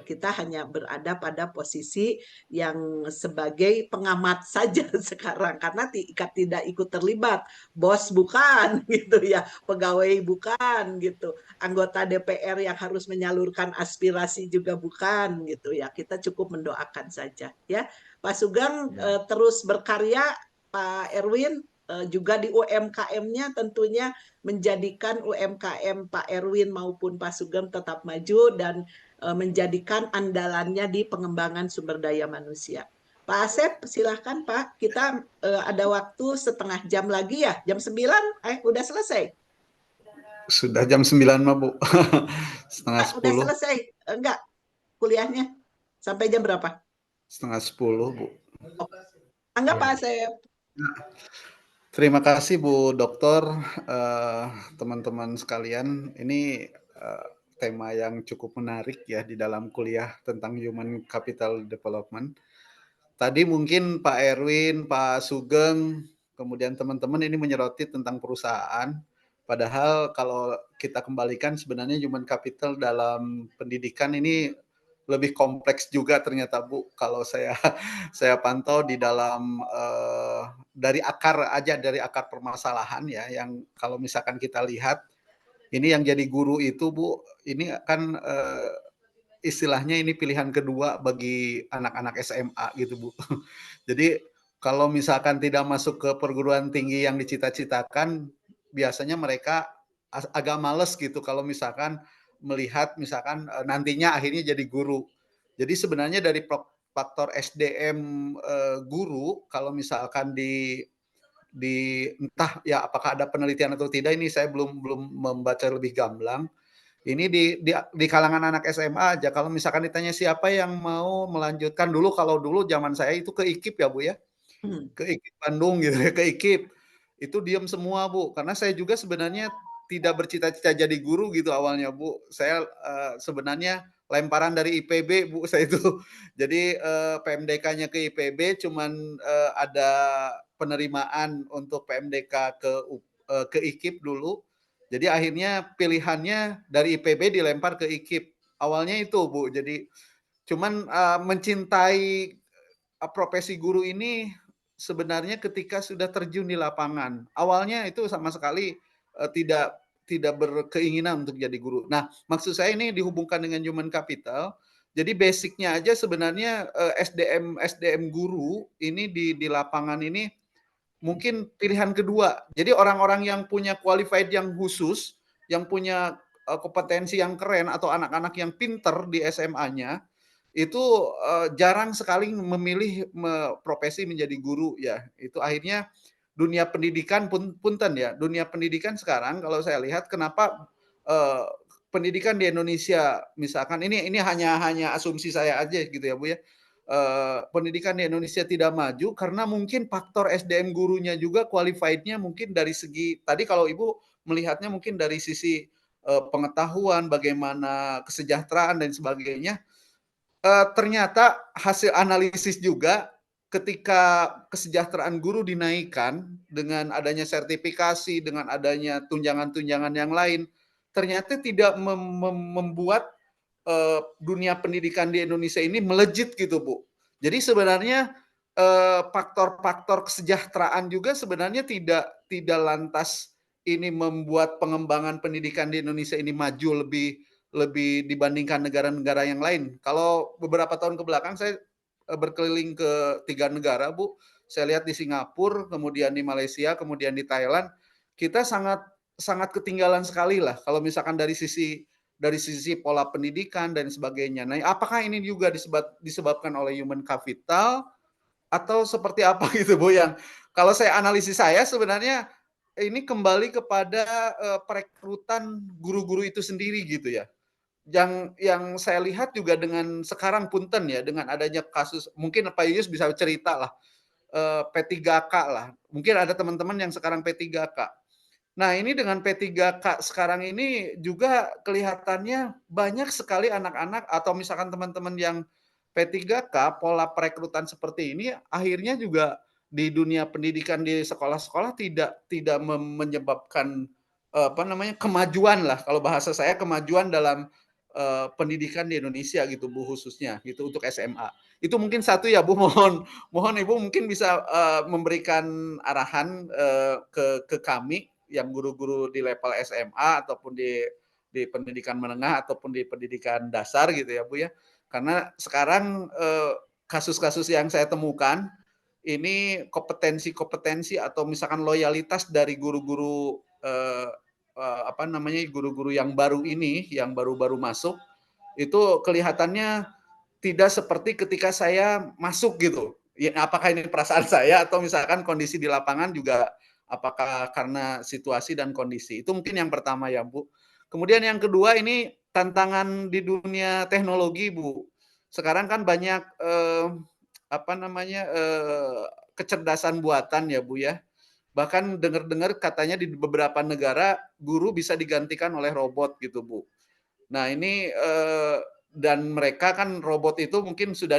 kita hanya berada pada posisi yang sebagai pengamat saja sekarang karena tidak ikut terlibat, bos bukan gitu ya, pegawai bukan gitu, anggota DPR yang harus menyalurkan aspirasi juga bukan gitu ya, kita cukup mendoakan saja ya. Pak Sugeng Ya. terus berkarya, Pak Erwin juga di UMKM-nya tentunya menjadikan UMKM Pak Erwin maupun Pak Sugeng tetap maju dan menjadikan andalannya di pengembangan sumber daya manusia. Pak Asep, silahkan Pak. Kita ada waktu setengah jam lagi ya. Jam 9, udah selesai? Sudah jam 9 mah, Bu. Setengah Udah 10. selesai? Enggak, kuliahnya? Sampai jam berapa? Setengah 10, Bu. Enggak Ya. Pak Asep. Terima kasih Bu Dokter, teman-teman sekalian. Ini tema yang cukup menarik ya di dalam kuliah tentang Human Capital Development. Tadi mungkin Pak Erwin, Pak Sugeng, kemudian teman-teman ini menyoroti tentang perusahaan. Padahal kalau kita kembalikan sebenarnya human capital dalam pendidikan ini lebih kompleks juga ternyata Bu. Kalau saya pantau di dalam dari akar permasalahan ya, yang kalau misalkan kita lihat ini yang jadi guru itu Bu, ini kan istilahnya ini pilihan kedua bagi anak-anak SMA gitu Bu. Jadi kalau misalkan tidak masuk ke perguruan tinggi yang dicita-citakan, biasanya mereka agak males gitu kalau misalkan melihat misalkan nantinya akhirnya jadi guru. Jadi sebenarnya dari faktor SDM guru, kalau misalkan di entah ya apakah ada penelitian atau tidak, ini saya belum membaca lebih gamblang. Ini di kalangan anak SMA aja, kalau misalkan ditanya siapa yang mau melanjutkan dulu, kalau dulu zaman saya itu ke IKIP ya Bu ya, ke IKIP Bandung gitu ya, ke IKIP. Itu diem semua Bu, karena saya juga sebenarnya tidak bercita-cita jadi guru gitu awalnya Bu. Saya sebenarnya lemparan dari IPB Bu, saya itu. Jadi PMDK-nya ke IPB, cuman ada penerimaan untuk PMDK ke IKIP dulu. Jadi akhirnya pilihannya dari IPB dilempar ke IKIP. Awalnya itu Bu. Jadi cuman mencintai profesi guru ini sebenarnya ketika sudah terjun di lapangan. Awalnya itu sama sekali tidak berkeinginan untuk jadi guru. Nah, maksud saya ini dihubungkan dengan human capital. Jadi basicnya aja sebenarnya SDM guru ini di lapangan ini mungkin pilihan kedua. Jadi orang-orang yang punya qualified yang khusus, yang punya kompetensi yang keren atau anak-anak yang pinter di SMA-nya, itu jarang sekali memilih profesi menjadi guru ya. Itu akhirnya dunia pendidikan punten ya. Dunia pendidikan sekarang kalau saya lihat kenapa pendidikan di Indonesia misalkan ini hanya asumsi saya aja gitu ya Bu ya. Pendidikan di Indonesia tidak maju karena mungkin faktor SDM gurunya juga qualified-nya mungkin dari segi tadi kalau Ibu melihatnya mungkin dari sisi pengetahuan, bagaimana kesejahteraan dan sebagainya. Ternyata hasil analisis juga ketika kesejahteraan guru dinaikkan dengan adanya sertifikasi, dengan adanya tunjangan-tunjangan yang lain, ternyata tidak membuat dunia pendidikan di Indonesia ini melejit gitu Bu. Jadi sebenarnya faktor-faktor kesejahteraan juga sebenarnya tidak lantas ini membuat pengembangan pendidikan di Indonesia ini maju lebih dibandingkan negara-negara yang lain. Kalau beberapa tahun ke belakang saya berkeliling ke 3 negara, Bu. Saya lihat di Singapura, kemudian di Malaysia, kemudian di Thailand, kita sangat sangat ketinggalan sekali lah kalau misalkan dari sisi pola pendidikan dan sebagainya. Nah, apakah ini juga disebabkan oleh human capital atau seperti apa gitu, Bu? Yang kalau saya analisis saya sebenarnya ini kembali kepada perekrutan guru-guru itu sendiri gitu ya. Yang saya lihat juga dengan sekarang punten ya, dengan adanya kasus, mungkin Pak Yuyus bisa cerita lah, P3K lah. Mungkin ada teman-teman yang sekarang P3K. Nah, ini dengan P3K sekarang ini juga kelihatannya banyak sekali anak-anak atau misalkan teman-teman yang P3K, pola perekrutan seperti ini akhirnya juga di dunia pendidikan di sekolah-sekolah tidak menyebabkan kemajuan lah, kalau bahasa saya kemajuan dalam pendidikan di Indonesia gitu, Bu, khususnya gitu untuk SMA. Itu mungkin satu ya, Bu, mohon Ibu mungkin bisa memberikan arahan ke kami yang guru-guru di level SMA ataupun di pendidikan menengah ataupun di pendidikan dasar gitu ya, Bu, ya. Karena sekarang kasus-kasus yang saya temukan ini kompetensi atau misalkan loyalitas dari guru-guru guru-guru yang baru ini, yang baru-baru masuk, itu kelihatannya tidak seperti ketika saya masuk gitu. Ya, apakah ini perasaan saya atau misalkan kondisi di lapangan juga apakah karena situasi dan kondisi. Itu mungkin yang pertama ya, Bu. Kemudian yang kedua ini tantangan di dunia teknologi, Bu. Sekarang kan banyak kecerdasan buatan ya, Bu, ya. Bahkan dengar-dengar katanya di beberapa negara guru bisa digantikan oleh robot gitu, Bu. Nah, ini dan mereka kan robot itu mungkin sudah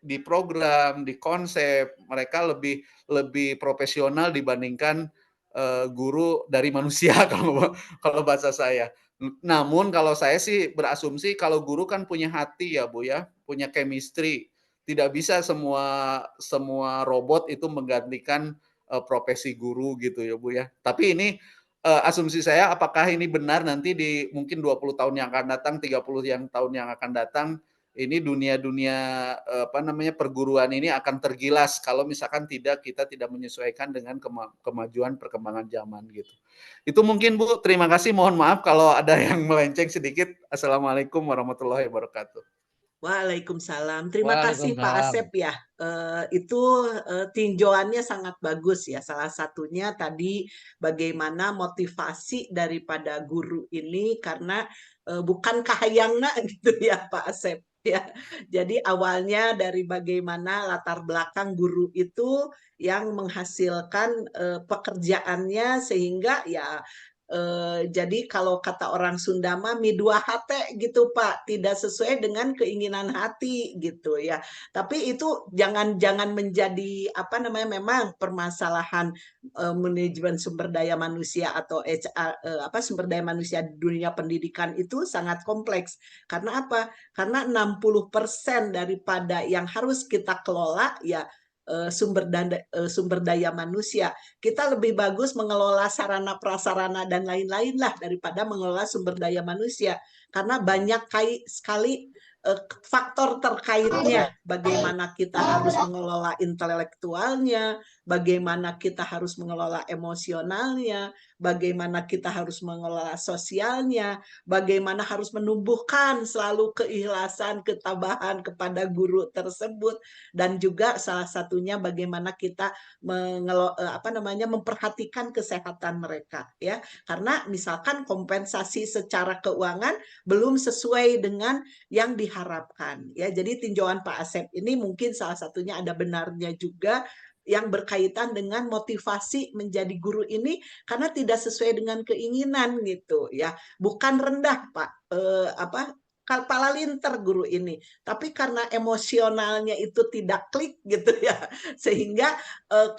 diprogram, dikonsep, mereka lebih profesional dibandingkan guru dari manusia kalau bahasa saya. Namun kalau saya sih berasumsi kalau guru kan punya hati ya, Bu, ya, punya chemistry. Tidak bisa semua robot itu menggantikan profesi guru gitu ya, Bu, ya. Tapi ini asumsi saya, apakah ini benar nanti di mungkin 20 tahun yang akan datang, 30 tahun yang akan datang, ini dunia-dunia perguruan ini akan tergilas kalau misalkan kita tidak menyesuaikan dengan kemajuan perkembangan zaman gitu. Itu mungkin, Bu. Terima kasih. Mohon maaf kalau ada yang melenceng sedikit. Assalamualaikum warahmatullahi wabarakatuh. Waalaikumsalam. Terima kasih Pak Waalaikumsalam. Asep ya. Itu tinjauannya sangat bagus ya. Salah satunya tadi bagaimana motivasi daripada guru ini karena bukan kahayangna gitu ya Pak Asep ya. Jadi awalnya dari bagaimana latar belakang guru itu yang menghasilkan pekerjaannya sehingga ya jadi kalau kata orang Sunda mah mi dua hate gitu Pak, tidak sesuai dengan keinginan hati gitu ya. Tapi itu jangan menjadi apa namanya, memang permasalahan manajemen sumber daya manusia atau HR, sumber daya manusia di dunia pendidikan itu sangat kompleks. Karena apa? Karena 60% daripada yang harus kita kelola ya sumber daya manusia. Kita lebih bagus mengelola sarana prasarana dan lain-lain lah daripada mengelola sumber daya manusia, karena banyak sekali faktor terkaitnya. Bagaimana kita harus mengelola intelektualnya, bagaimana kita harus mengelola emosionalnya, bagaimana kita harus mengelola sosialnya, bagaimana harus menumbuhkan selalu keikhlasan, ketabahan kepada guru tersebut, dan juga salah satunya bagaimana kita memperhatikan kesehatan mereka ya. Karena misalkan kompensasi secara keuangan belum sesuai dengan yang diharapkan ya. Jadi tinjauan Pak Asep ini mungkin salah satunya ada benarnya juga, yang berkaitan dengan motivasi menjadi guru ini karena tidak sesuai dengan keinginan gitu ya. Bukan rendah Pak, kepala linter guru ini, tapi karena emosionalnya itu tidak klik gitu ya, sehingga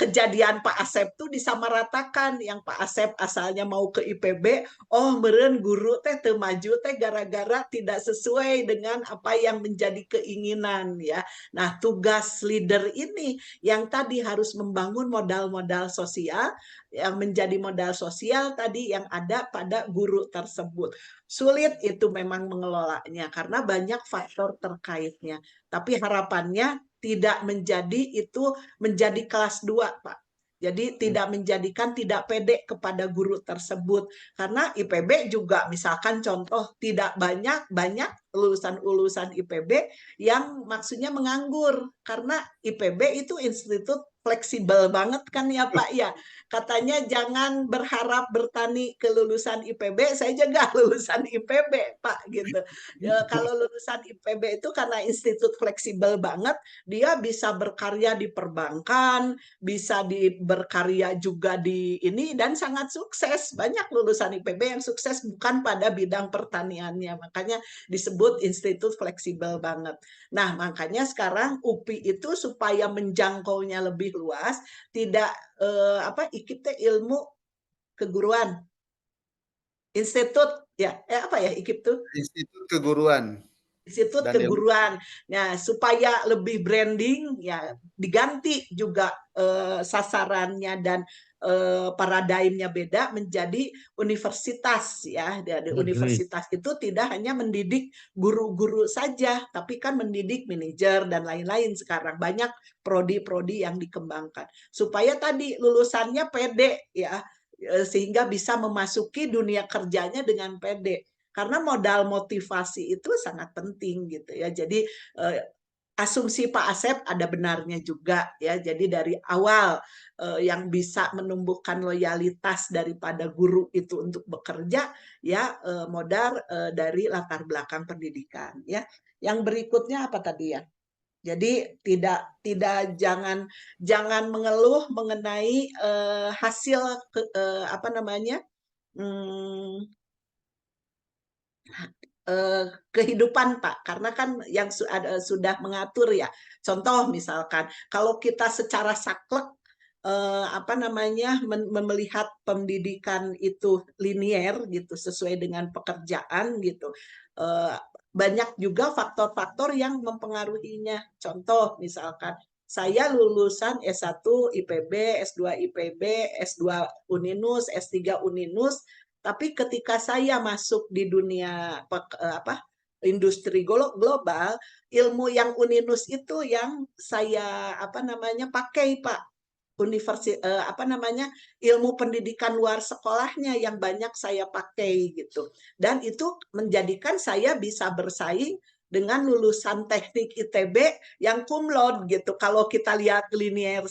kejadian Pak Asep tuh disamaratakan. Yang Pak Asep asalnya mau ke IPB, oh meren guru teh teu maju teh gara-gara tidak sesuai dengan apa yang menjadi keinginan ya. Nah, tugas leader ini yang tadi harus membangun modal-modal sosial, yang menjadi modal sosial tadi yang ada pada guru tersebut. Sulit itu memang mengelolanya karena banyak faktor terkaitnya. Tapi harapannya tidak menjadi itu menjadi kelas 2, Pak. Jadi tidak menjadikan tidak pede kepada guru tersebut. Karena IPB juga misalkan contoh tidak banyak lulusan-lulusan IPB yang maksudnya menganggur. Karena IPB itu institut fleksibel banget kan ya Pak ya. Katanya jangan berharap bertani ke lulusan IPB, saya juga lulusan IPB Pak gitu. Kalau lulusan IPB itu karena institut fleksibel banget, dia bisa berkarya di perbankan, bisa berkarya juga di ini dan sangat sukses. Banyak lulusan IPB yang sukses bukan pada bidang pertaniannya, makanya disebut institut fleksibel banget. Nah, makanya sekarang UPI itu supaya menjangkaunya lebih luas, tidak IKIP ilmu keguruan. Institut ya, apa ya IKIP tuh? Institut Keguruan. Institut Dan Keguruan. Nah, supaya lebih branding ya diganti juga sasarannya dan paradigmnya beda menjadi universitas ya. Dari universitas itu tidak hanya mendidik guru-guru saja, tapi kan mendidik manajer dan lain-lain sekarang. Banyak prodi-prodi yang dikembangkan. Supaya tadi lulusannya pede ya, sehingga bisa memasuki dunia kerjanya dengan pede. Karena modal motivasi itu sangat penting gitu ya. Jadi asumsi Pak Asep ada benarnya juga ya. Jadi dari awal yang bisa menumbuhkan loyalitas daripada guru itu untuk bekerja ya modal dari latar belakang pendidikan ya. Yang berikutnya apa tadi ya? Jadi jangan mengeluh mengenai hasil kehidupan Pak, karena kan yang sudah mengatur ya. Contoh misalkan kalau kita secara saklek melihat pendidikan itu linier gitu sesuai dengan pekerjaan gitu. Banyak juga faktor-faktor yang mempengaruhinya. Contoh misalkan saya lulusan S1 IPB, S2 IPB, S2 Uninus, S3 Uninus, tapi ketika saya masuk di dunia industri global, ilmu yang Uninus itu yang saya pakai Pak. Ilmu pendidikan luar sekolahnya yang banyak saya pakai gitu. Dan itu menjadikan saya bisa bersaing dengan lulusan teknik ITB yang cum laude gitu. Kalau kita lihat linier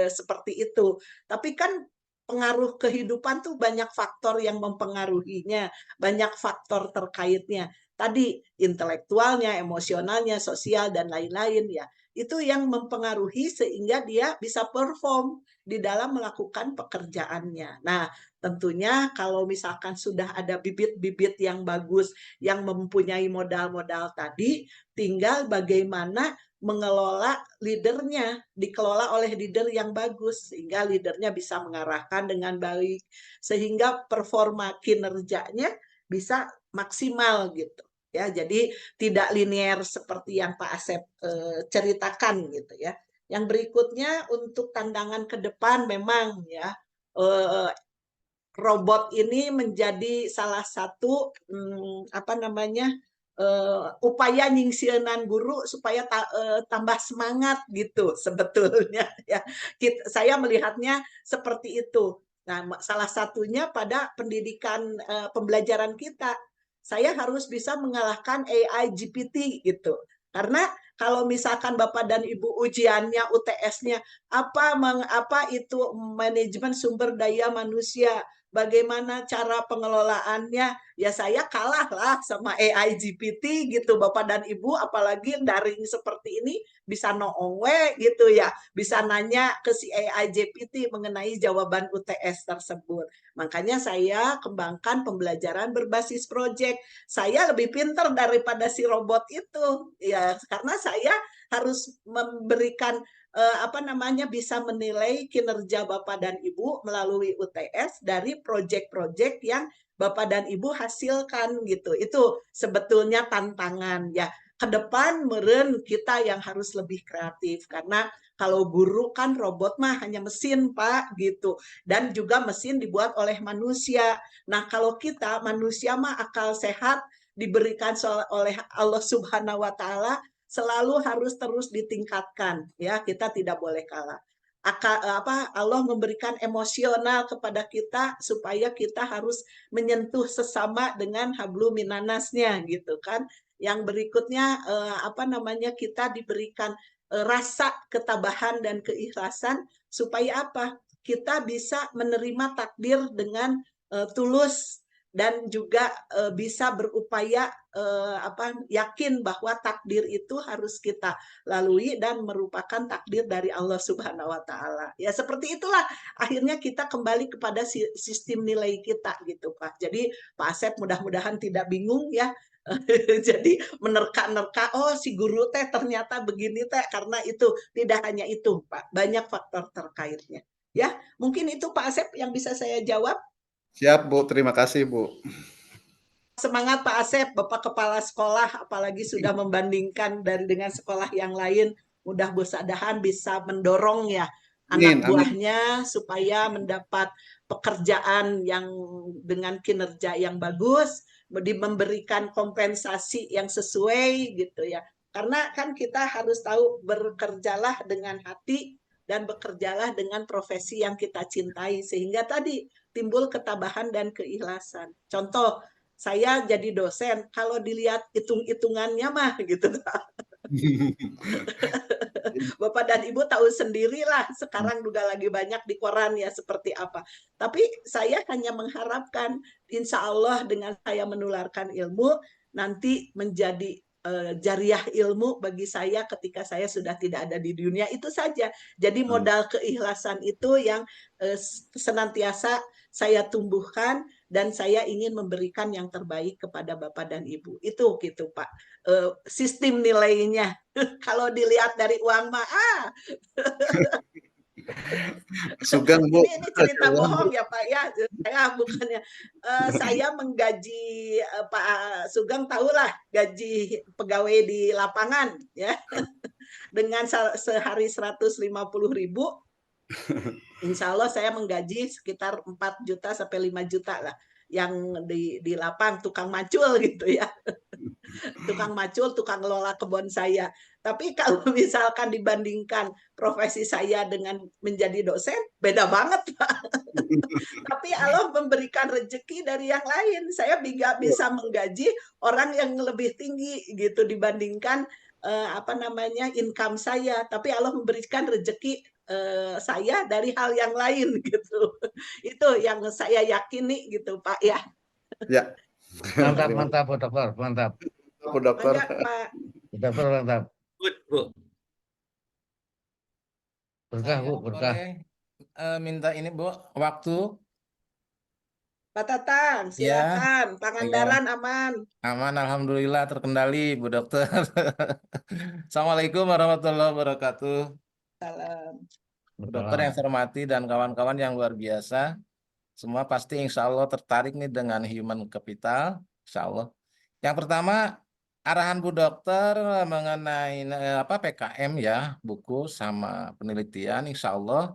seperti itu. Tapi kan pengaruh kehidupan tuh banyak faktor yang mempengaruhinya, banyak faktor terkaitnya. Tadi intelektualnya, emosionalnya, sosial dan lain-lain ya. Itu yang mempengaruhi sehingga dia bisa perform di dalam melakukan pekerjaannya. Nah, tentunya kalau misalkan sudah ada bibit-bibit yang bagus, yang mempunyai modal-modal tadi, tinggal bagaimana mengelola leadernya, dikelola oleh leader yang bagus, sehingga leadernya bisa mengarahkan dengan baik, sehingga performa kinerjanya bisa maksimal gitu. Ya, jadi tidak linier seperti yang Pak Asep ceritakan gitu ya. Yang berikutnya untuk tantangan ke depan memang ya robot ini menjadi salah satu upaya nyingsieunan guru supaya tambah semangat gitu sebetulnya ya. Saya melihatnya seperti itu. Nah, salah satunya pada pendidikan pembelajaran kita. Saya harus bisa mengalahkan AI GPT gitu. Karena kalau misalkan Bapak dan Ibu ujiannya UTS-nya apa itu manajemen sumber daya manusia, bagaimana cara pengelolaannya. Ya saya kalah lah sama AI GPT gitu Bapak dan Ibu, apalagi daring seperti ini bisa noongwe gitu ya, bisa nanya ke si AI GPT mengenai jawaban UTS tersebut. Makanya saya kembangkan pembelajaran berbasis proyek. Saya lebih pintar daripada si robot itu ya, karena saya harus memberikan bisa menilai kinerja Bapak dan Ibu melalui UTS dari proyek-proyek yang Bapak dan Ibu hasilkan gitu. Itu sebetulnya tantangan ya. Ke depan meren kita yang harus lebih kreatif, karena kalau guru kan robot mah hanya mesin Pak gitu, dan juga mesin dibuat oleh manusia. Nah kalau kita manusia mah akal sehat diberikan oleh Allah Subhanahu wa Ta'ala, selalu harus terus ditingkatkan ya, kita tidak boleh kalah. Allah memberikan emosional kepada kita supaya kita harus menyentuh sesama dengan hablum minanasnya gitu kan. Yang berikutnya kita diberikan rasa ketabahan dan keikhlasan supaya apa? Kita bisa menerima takdir dengan tulus, dan juga bisa berupaya yakin bahwa takdir itu harus kita lalui dan merupakan takdir dari Allah Subhanahu wa Ta'ala. Ya seperti itulah akhirnya kita kembali kepada sistem nilai kita gitu Pak. Jadi Pak Asep mudah-mudahan tidak bingung ya. Jadi menerka-nerka, oh si guru teh ternyata begini teh, karena itu tidak hanya itu Pak, banyak faktor terkaitnya. Ya mungkin itu Pak Asep yang bisa saya jawab. Siap Bu, terima kasih Bu. Semangat Pak Asep, Bapak Kepala Sekolah, apalagi sudah membandingkan dengan sekolah yang lain. Mudah-mudahan bisa mendorong ya anak buahnya supaya mendapat pekerjaan yang dengan kinerja yang bagus, memberikan kompensasi yang sesuai gitu ya. Karena kan kita harus tahu, bekerjalah dengan hati dan bekerjalah dengan profesi yang kita cintai, sehingga tadi timbul ketabahan dan keikhlasan. Contoh, saya jadi dosen, kalau dilihat hitung-hitungannya mah gitu. Bapak dan Ibu tahu sendirilah sekarang juga lagi banyak di koran ya seperti apa. Tapi saya hanya mengharapkan insya Allah dengan saya menularkan ilmu nanti menjadi jariah ilmu bagi saya ketika saya sudah tidak ada di dunia, itu saja. Jadi modal keikhlasan itu yang senantiasa saya tumbuhkan, dan saya ingin memberikan yang terbaik kepada Bapak dan Ibu. Itu gitu Pak. Sistem nilainya. Kalau dilihat dari uang mah Sugeng Bu. Ini cerita bohong ya Pak ya. Saya bukannya saya menggaji Pak Sugeng, tahulah gaji pegawai di lapangan ya. Dengan sehari 150.000, insya Allah saya menggaji sekitar 4 juta sampai 5 juta lah yang di lapang, tukang macul gitu ya. Tukang macul, tukang ngelola kebun saya. Tapi kalau misalkan dibandingkan profesi saya dengan menjadi dosen, beda banget Pak. Tapi Allah memberikan rezeki dari yang lain. Saya bisa menggaji orang yang lebih tinggi gitu dibandingkan income saya. Tapi Allah memberikan rezeki saya dari hal yang lain gitu. Itu yang saya yakini gitu Pak ya. Ya. Mantap Bu Dokter, mantap. Bu Dokter. Pak. Dokter mantap. Bu. Berkah Bu, berkah. Minta ini Bu, waktu. Pak Tatang, silakan. Pangandaran aman. Aman, alhamdulillah terkendali Bu Dokter. Assalamualaikum warahmatullahi wabarakatuh. Salam. Bu Dokter yang saya hormati dan kawan-kawan yang luar biasa. Semua pasti insya Allah tertarik nih dengan human capital, insya Allah. Yang pertama, arahan Bu Dokter mengenai PKM ya, buku sama penelitian, insya Allah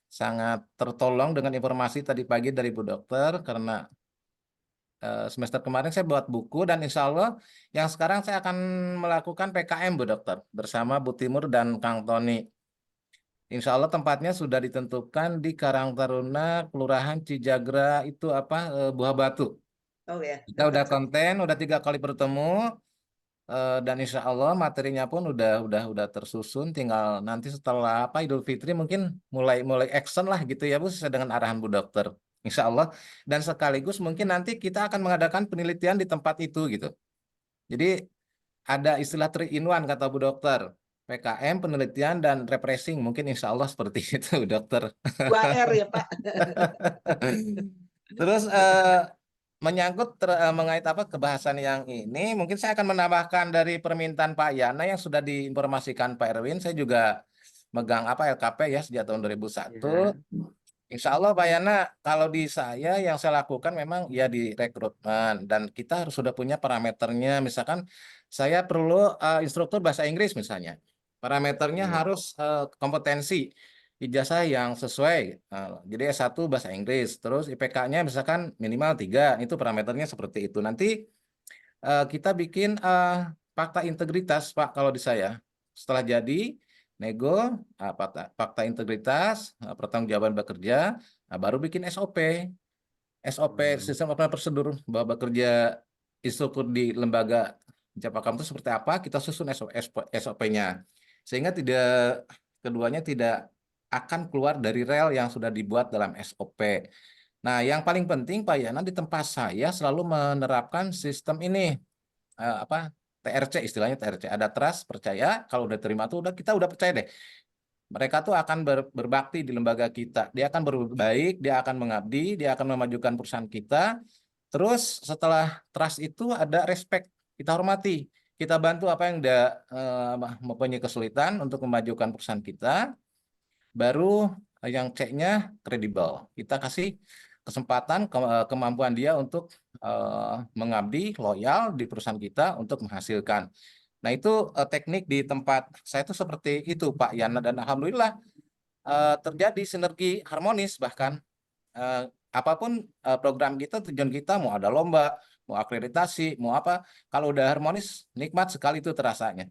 sangat tertolong dengan informasi tadi pagi dari Bu Dokter, karena semester kemarin saya buat buku, dan insya Allah yang sekarang saya akan melakukan PKM Bu Dokter bersama Bu Timur dan Kang Tony. Insya Allah tempatnya sudah ditentukan di Karang Taruna, Kelurahan Cijagra, itu Buah Batu. Oh ya. Kita udah konten, udah 3 kali bertemu, dan insya Allah materinya pun udah tersusun. Tinggal nanti setelah Idul Fitri mungkin mulai action lah gitu ya Bu, sesuai dengan arahan Bu Dokter. insya Allah. Dan sekaligus mungkin nanti kita akan mengadakan penelitian di tempat itu gitu. Jadi ada istilah 3-in-1 kata Bu Dokter, PKM, penelitian, dan refreshing. Mungkin insya Allah seperti itu, Dokter. 2R ya Pak. Terus menyangkut mengait apa kebahasan yang ini, mungkin saya akan menambahkan dari permintaan Pak Yana yang sudah diinformasikan Pak Erwin. Saya juga megang apa LKP ya sejak tahun 2001. Insya Allah Pak Yana, kalau di saya yang saya lakukan memang ya di rekrutmen, dan kita harus sudah punya parameternya. Misalkan saya perlu instruktur bahasa Inggris misalnya, parameternya harus kompetensi ijazah yang sesuai. Jadi S1 bahasa Inggris, terus IPK-nya misalkan minimal 3, itu parameternya seperti itu. Nanti kita bikin fakta integritas Pak kalau di saya. Setelah jadi nego, fakta integritas, pertanggungjawaban bekerja, baru bikin SOP. SOP, sistem operasional prosedur bahwa bekerja instruktur di lembaga Japakam itu seperti apa, kita susun SOP-nya. Sehingga keduanya tidak akan keluar dari rel yang sudah dibuat dalam SOP. Nah, yang paling penting Pak Yana, di tempat saya selalu menerapkan sistem ini, TRC, istilahnya TRC, ada trust, percaya. Kalau udah terima tuh kita udah percaya deh. Mereka tuh akan berbakti di lembaga kita. Dia akan berbaik, dia akan mengabdi, dia akan memajukan perusahaan kita. Terus setelah trust itu ada respect, kita hormati. Kita bantu apa yang mempunyai kesulitan untuk memajukan perusahaan kita. Baru yang C-nya kredibel. Kita kasih kesempatan, kemampuan dia untuk mengabdi, loyal di perusahaan kita untuk menghasilkan. Nah, itu teknik di tempat saya itu seperti itu Pak Yana, dan alhamdulillah terjadi sinergi harmonis. Bahkan apapun program kita, tujuan kita mau ada lomba, mau akreditasi, mau apa, kalau udah harmonis nikmat sekali itu terasanya.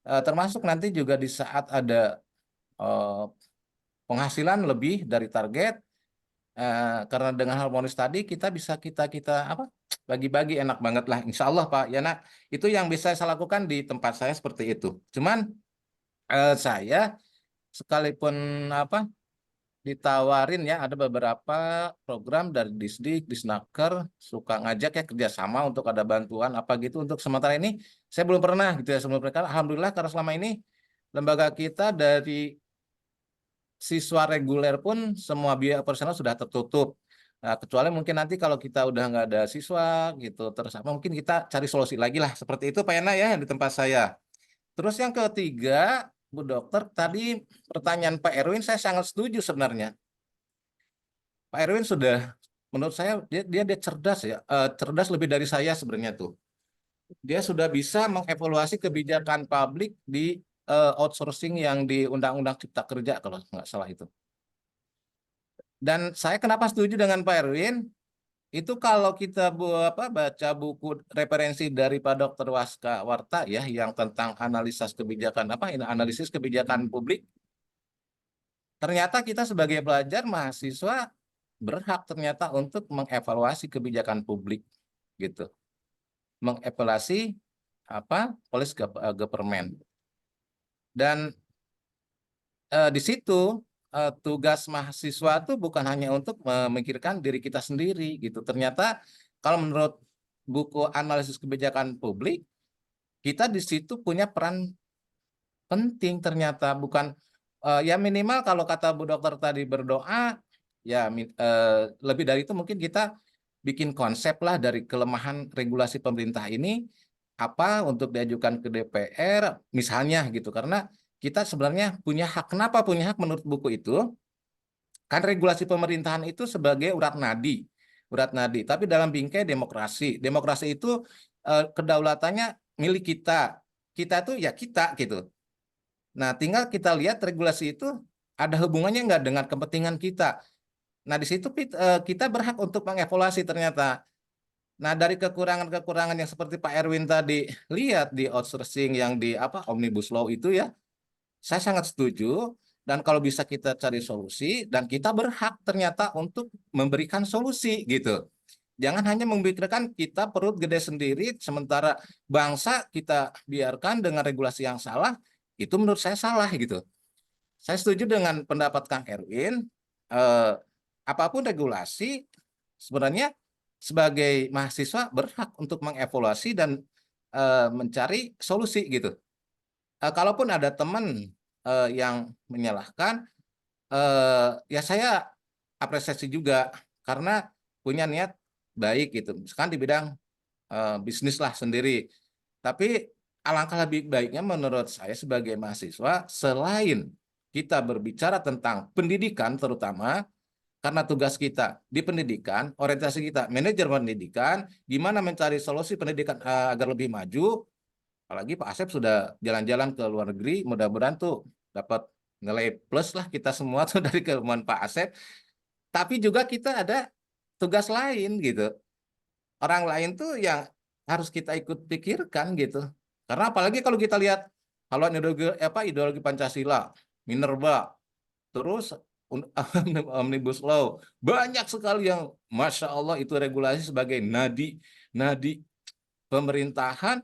Termasuk nanti juga di saat ada penghasilan lebih dari target, karena dengan harmonis tadi kita bisa bagi-bagi, enak banget lah insya Allah Pak Yana. Itu yang bisa saya lakukan di tempat saya seperti itu. Cuman saya sekalipun ditawarin ya, ada beberapa program dari Disdik, Disnaker suka ngajak ya kerjasama untuk ada bantuan apa gitu. Untuk sementara ini saya belum pernah gitu ya sebelum mereka. Alhamdulillah karena selama ini lembaga kita dari siswa reguler pun semua biaya operasional sudah tertutup. Nah, kecuali mungkin nanti kalau kita udah nggak ada siswa gitu, terus mungkin kita cari solusi lagi lah. Seperti itu Pak Yana ya di tempat saya. Terus yang ketiga, Bu Dokter, tadi pertanyaan Pak Erwin saya sangat setuju sebenarnya. Pak Erwin sudah, menurut saya dia cerdas ya, cerdas lebih dari saya sebenarnya tuh. Dia sudah bisa mengevaluasi kebijakan publik di outsourcing yang di Undang-Undang Cipta Kerja kalau nggak salah itu. Dan saya kenapa setuju dengan Pak Erwin? Itu kalau kita baca buku referensi dari Pak Dr. Waska Warta ya, yang tentang analisis kebijakan publik, ternyata kita sebagai pelajar mahasiswa berhak ternyata untuk mengevaluasi kebijakan publik gitu, mengevaluasi policy government. Dan di situ tugas mahasiswa itu bukan hanya untuk memikirkan diri kita sendiri gitu. Ternyata kalau menurut buku analisis kebijakan publik, kita di situ punya peran penting ternyata. Bukan ya minimal kalau kata Bu Dokter tadi berdoa, ya lebih dari itu mungkin kita bikin konsep lah dari kelemahan regulasi pemerintah ini apa untuk diajukan ke DPR misalnya gitu. Karena kita sebenarnya punya hak. Kenapa punya hak menurut buku itu? Kan regulasi pemerintahan itu sebagai urat nadi. Tapi dalam bingkai demokrasi. Demokrasi itu kedaulatannya milik kita. Kita itu ya kita gitu. Nah, tinggal kita lihat regulasi itu ada hubungannya nggak dengan kepentingan kita. Nah, di situ kita berhak untuk mengevaluasi ternyata. Nah, dari kekurangan-kekurangan yang seperti Pak Erwin tadi lihat di outsourcing yang di Omnibus Law itu ya, saya sangat setuju, dan kalau bisa kita cari solusi, dan kita berhak ternyata untuk memberikan solusi gitu. Jangan hanya memikirkan kita perut gede sendiri, sementara bangsa kita biarkan dengan regulasi yang salah, itu menurut saya salah gitu. Saya setuju dengan pendapat Kang Erwin, apapun regulasi sebenarnya sebagai mahasiswa berhak untuk mengevaluasi dan mencari solusi gitu. Kalaupun ada teman yang menyalahkan, ya saya apresiasi juga karena punya niat baik gitu. Misalkan di bidang bisnis lah sendiri. Tapi alangkah lebih baiknya menurut saya sebagai mahasiswa, selain kita berbicara tentang pendidikan terutama, karena tugas kita di pendidikan, orientasi kita manajer pendidikan, gimana mencari solusi pendidikan agar lebih maju. Apalagi Pak Asep sudah jalan-jalan ke luar negeri, mudah-mudahan tuh dapat nilai plus lah kita semua tuh dari keilmuan Pak Asep. Tapi juga kita ada tugas lain gitu. Orang lain tuh yang harus kita ikut pikirkan gitu. Karena apalagi kalau kita lihat haluan ideologi Pancasila, Minerba, terus Omnibus Law, banyak sekali yang Masya Allah itu regulasi sebagai nadi pemerintahan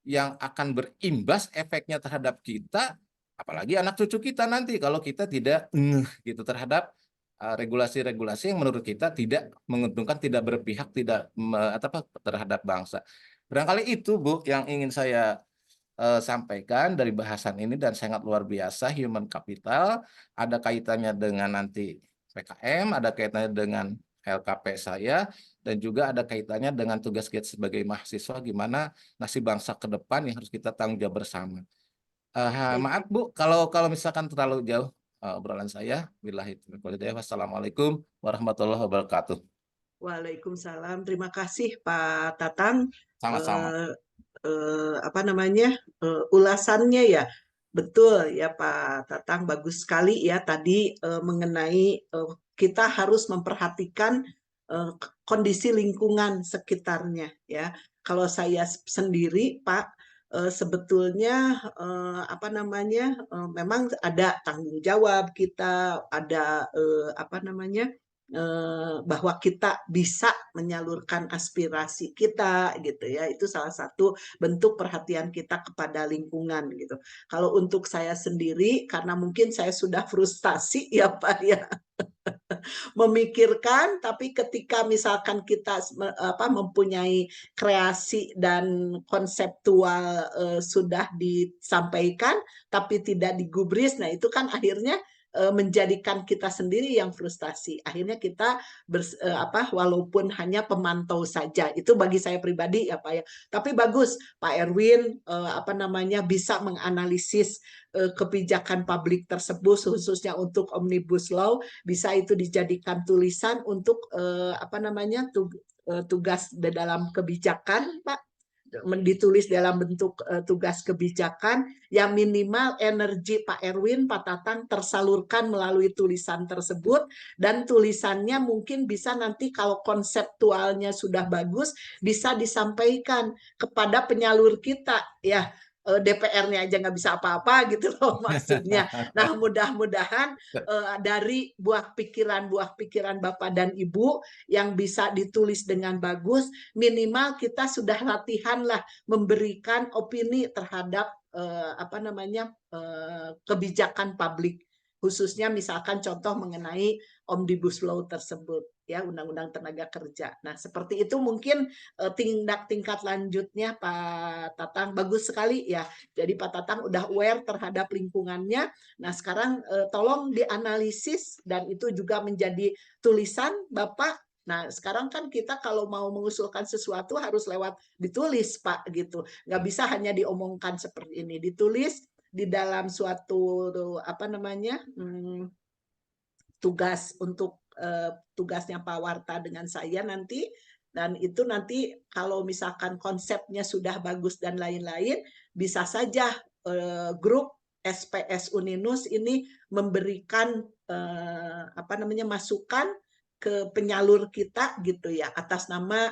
yang akan berimbas efeknya terhadap kita, apalagi anak cucu kita nanti kalau kita tidak gitu terhadap regulasi-regulasi yang menurut kita tidak menguntungkan, tidak berpihak, tidak terhadap bangsa. Barangkali itu Bu yang ingin saya sampaikan dari bahasan ini, dan sangat luar biasa human capital, ada kaitannya dengan nanti PKM, ada kaitannya dengan LKP saya, dan juga ada kaitannya dengan tugas kita sebagai mahasiswa, gimana nasib bangsa ke depan yang harus kita tanggung jawab bersama. Maaf Bu, kalau misalkan terlalu jauh obrolan saya. Wassalamualaikum warahmatullahi wabarakatuh. Waalaikumsalam. Terima kasih Pak Tatang. Sama-sama. Ulasannya ya betul ya Pak Tatang, bagus sekali ya tadi mengenai kita harus memperhatikan kondisi lingkungan sekitarnya ya. Kalau saya sendiri Pak, sebetulnya memang ada tanggung jawab kita, ada bahwa kita bisa menyalurkan aspirasi kita gitu ya, itu salah satu bentuk perhatian kita kepada lingkungan gitu. Kalau untuk saya sendiri, karena mungkin saya sudah frustasi ya Pak ya, memikirkan, tapi ketika misalkan kita mempunyai kreasi dan konseptual sudah disampaikan tapi tidak digubris, nah itu kan akhirnya menjadikan kita sendiri yang frustasi. Akhirnya kita walaupun hanya pemantau saja. Itu bagi saya pribadi ya Pak ya. Tapi bagus Pak Erwin bisa menganalisis kebijakan publik tersebut, khususnya untuk Omnibus Law, bisa itu dijadikan tulisan untuk tugas dalam kebijakan Pak, ditulis dalam bentuk tugas kebijakan yang minimal energi Pak Erwin, Pak Tatang tersalurkan melalui tulisan tersebut, dan tulisannya mungkin bisa nanti kalau konseptualnya sudah bagus bisa disampaikan kepada penyalur kita ya. DPR-nya aja nggak bisa apa-apa gitu loh maksudnya. Nah mudah-mudahan dari buah pikiran Bapak dan Ibu yang bisa ditulis dengan bagus, minimal kita sudah latihan lah memberikan opini terhadap kebijakan publik, khususnya misalkan contoh mengenai Omnibus Law tersebut ya, Undang-Undang Tenaga Kerja. Nah seperti itu mungkin tingkat lanjutnya Pak Tatang, bagus sekali ya. Jadi Pak Tatang udah aware terhadap lingkungannya. Nah sekarang tolong dianalisis dan itu juga menjadi tulisan Bapak. Nah sekarang kan kita kalau mau mengusulkan sesuatu harus lewat ditulis Pak gitu. Nggak bisa hanya diomongkan seperti ini, ditulis di dalam suatu tugas untuk tugasnya Pak Warta dengan saya nanti, dan itu nanti kalau misalkan konsepnya sudah bagus dan lain-lain, bisa saja grup SPS Uninus ini memberikan masukan ke penyalur kita gitu ya, atas nama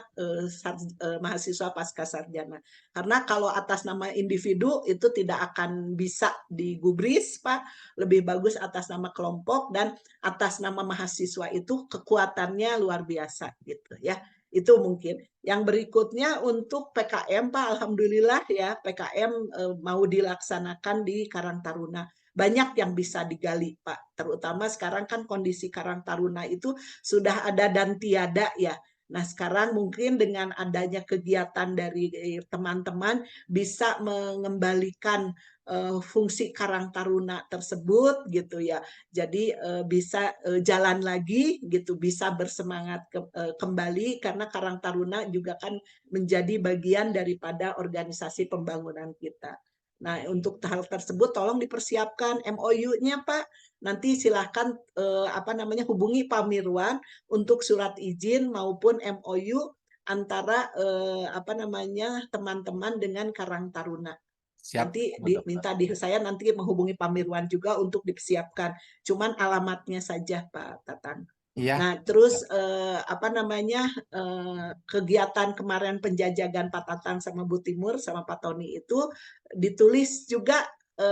mahasiswa pasca sarjana. Karena kalau atas nama individu itu tidak akan bisa digubris Pak, lebih bagus atas nama kelompok, dan atas nama mahasiswa itu kekuatannya luar biasa gitu ya. Itu mungkin. Yang berikutnya untuk PKM Pak, alhamdulillah ya PKM mau dilaksanakan di Karang Taruna. banyak yang bisa digali, Pak. Terutama sekarang kan kondisi Karang Taruna itu sudah ada dan tiada ya. Nah, sekarang mungkin dengan adanya kegiatan dari teman-teman bisa mengembalikan fungsi Karang Taruna tersebut gitu ya. Jadi bisa jalan lagi gitu, bisa bersemangat kembali karena Karang Taruna juga kan menjadi bagian daripada organisasi pembangunan kita. Nah, untuk hal tersebut tolong dipersiapkan MOU-nya, Pak. Nanti silahkan hubungi Pak Mirwan untuk surat izin maupun MOU antara teman-teman dengan Karang Taruna. Siap, Nanti Bu Dokter. diminta saya nanti menghubungi Pak Mirwan juga untuk disiapkan. Cuman alamatnya saja, Pak Tatang. Iya. Nah, terus kegiatan kemarin penjajagan Pak Tatang sama Bu Timur sama Pak Tony itu ditulis juga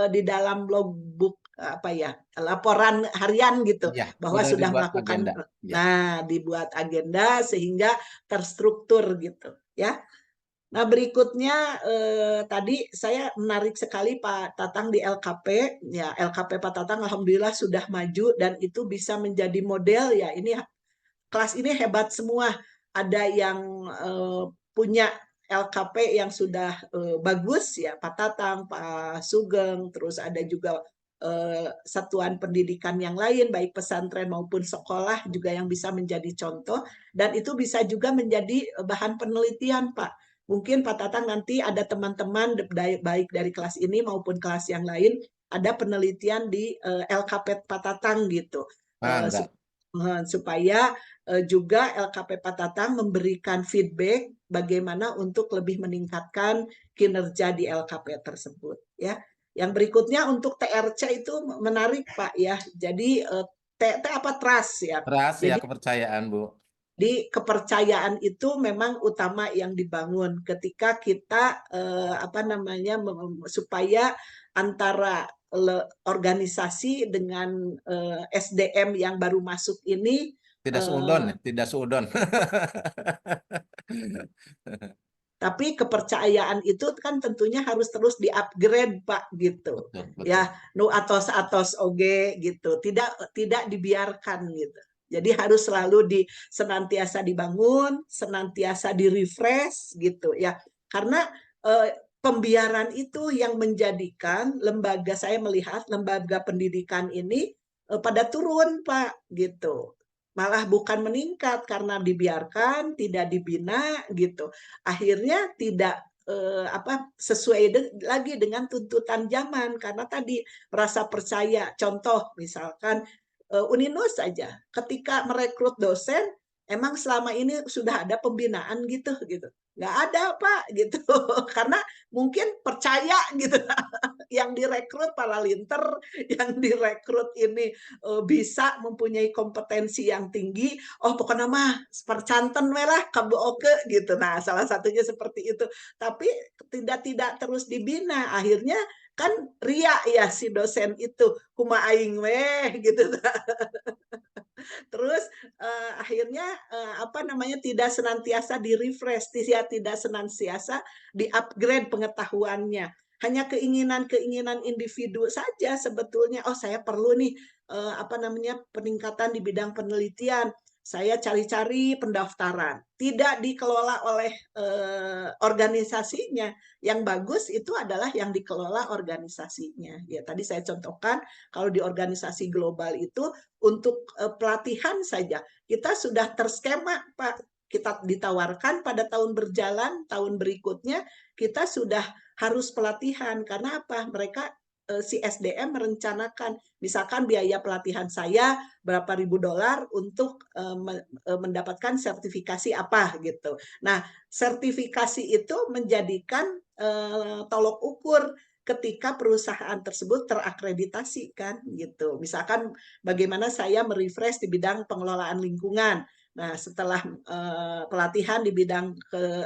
di dalam logbook laporan harian gitu, Iya, bahwa sudah dibuat melakukan. agenda. Ya. Nah, dibuat agenda sehingga terstruktur gitu ya. Nah, berikutnya tadi saya menarik sekali Pak Tatang di LKP. Ya, LKP Pak Tatang alhamdulillah sudah maju dan itu bisa menjadi model ya. Ini kelas ini hebat semua. Ada yang punya LKP yang sudah bagus ya, Pak Tatang, Pak Sugeng, terus ada juga satuan pendidikan yang lain baik pesantren maupun sekolah juga yang bisa menjadi contoh dan itu bisa juga menjadi bahan penelitian, Pak. Mungkin Pak Tatang nanti ada teman-teman baik dari kelas ini maupun kelas yang lain ada penelitian di LKP Pak Tatang gitu. Supaya juga LKP Pak Tatang memberikan feedback bagaimana untuk lebih meningkatkan kinerja di LKP tersebut ya. Yang berikutnya untuk TRC itu menarik Pak ya. Jadi trust ya. Trust ya, Jadi kepercayaan, Bu. di kepercayaan itu memang utama yang dibangun ketika kita supaya antara organisasi dengan SDM yang baru masuk ini tidak seudon, tidak seudon. Tapi kepercayaan itu kan tentunya harus terus di-upgrade Pak gitu. Betul, betul. Ya, nu atos oge gitu. Tidak dibiarkan gitu. Jadi harus selalu senantiasa dibangun, senantiasa di-refresh gitu ya. Karena pembiaran itu yang menjadikan lembaga, saya melihat lembaga pendidikan ini pada turun Pak gitu. Malah bukan meningkat karena dibiarkan, tidak dibina gitu. Akhirnya tidak sesuai lagi dengan tuntutan zaman karena tadi merasa percaya. Contoh misalkan Uninus saja ketika merekrut dosen emang selama ini sudah ada pembinaan gitu nggak ada Pak gitu karena mungkin percaya gitu yang direkrut para linter yang direkrut ini bisa mempunyai kompetensi yang tinggi pokoknya mah percanten lah kabu oke gitu. Nah, salah satunya seperti itu tapi tidak terus dibina akhirnya kan ria ya si dosen itu kuma aing weh gitu. Terus akhirnya tidak senantiasa di-refresh, tidak senantiasa di-upgrade pengetahuannya. Hanya keinginan-keinginan individu saja sebetulnya. Saya perlu nih peningkatan di bidang penelitian. Saya cari-cari pendaftaran. Tidak dikelola oleh organisasinya. Yang bagus itu adalah yang dikelola organisasinya. Ya, tadi saya contohkan kalau di organisasi global itu untuk pelatihan saja kita sudah terskema Pak. Kita ditawarkan pada tahun berjalan, tahun berikutnya kita sudah harus pelatihan karena apa? Mereka si SDM merencanakan misalkan biaya pelatihan saya berapa ribu dolar untuk mendapatkan sertifikasi apa gitu. Nah, sertifikasi itu menjadikan tolok ukur ketika perusahaan tersebut terakreditasi kan gitu. Misalkan bagaimana saya merefresh di bidang pengelolaan lingkungan. Nah, setelah pelatihan di bidang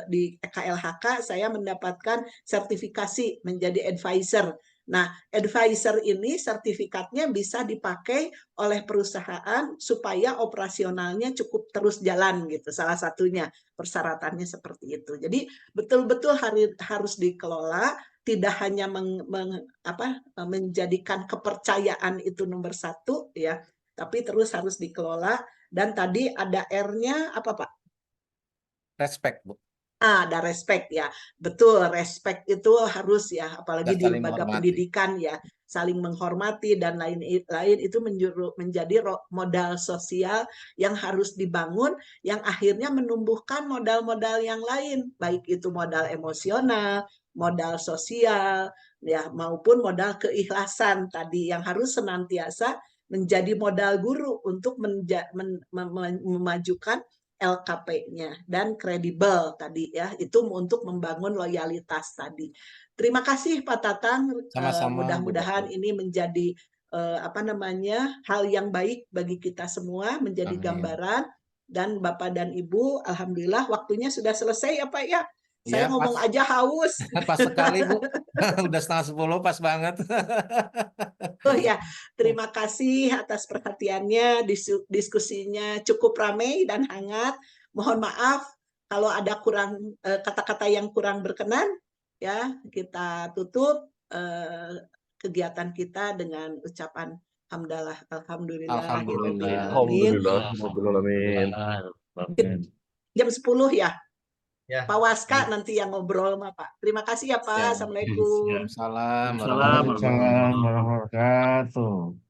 di KLHK saya mendapatkan sertifikasi menjadi advisor. Nah, advisor ini sertifikatnya bisa dipakai oleh perusahaan supaya operasionalnya cukup terus jalan gitu. Salah satunya persyaratannya seperti itu. Jadi betul-betul harus dikelola tidak hanya menjadikan kepercayaan itu nomor satu ya, tapi terus harus dikelola. Dan tadi ada R-nya apa Pak? Respect, Bu. Ada respect ya, betul, respect itu harus ya, apalagi Dan di saling lembaga menghormati. pendidikan ya, saling menghormati dan lain-lain itu menjadi modal sosial yang harus dibangun, yang akhirnya menumbuhkan modal-modal yang lain, baik itu modal emosional, modal sosial, ya maupun modal keikhlasan tadi yang harus senantiasa menjadi modal guru untuk memajukan LKP-nya dan kredibel tadi ya, itu untuk membangun loyalitas tadi. Terima kasih Pak Tatang. Sama-sama, Bu Mudah-mudahan Dokter. ini menjadi hal yang baik bagi kita semua, menjadi Amin. gambaran. Dan Bapak dan Ibu, alhamdulillah waktunya sudah selesai ya Pak ya. Saya Ya, ngomong pas, aja haus. pas sekali, Bu. Udah 9:30, pas banget. Oh ya, terima kasih atas perhatiannya. Diskusinya cukup ramai dan hangat. Mohon maaf kalau ada kata-kata yang kurang berkenan. Ya, kita tutup kegiatan kita dengan ucapan hamdalah, alhamdulillah, Alhamdulillah. Alhamdulillah. Amin. Jam 10 ya. Ya. Pak Waska nanti yang ngobrol sama Pak. Terima kasih ya Pak. Ya. Assalamualaikum. Salam Waalaikumsalam warahmatullahi wabarakatuh.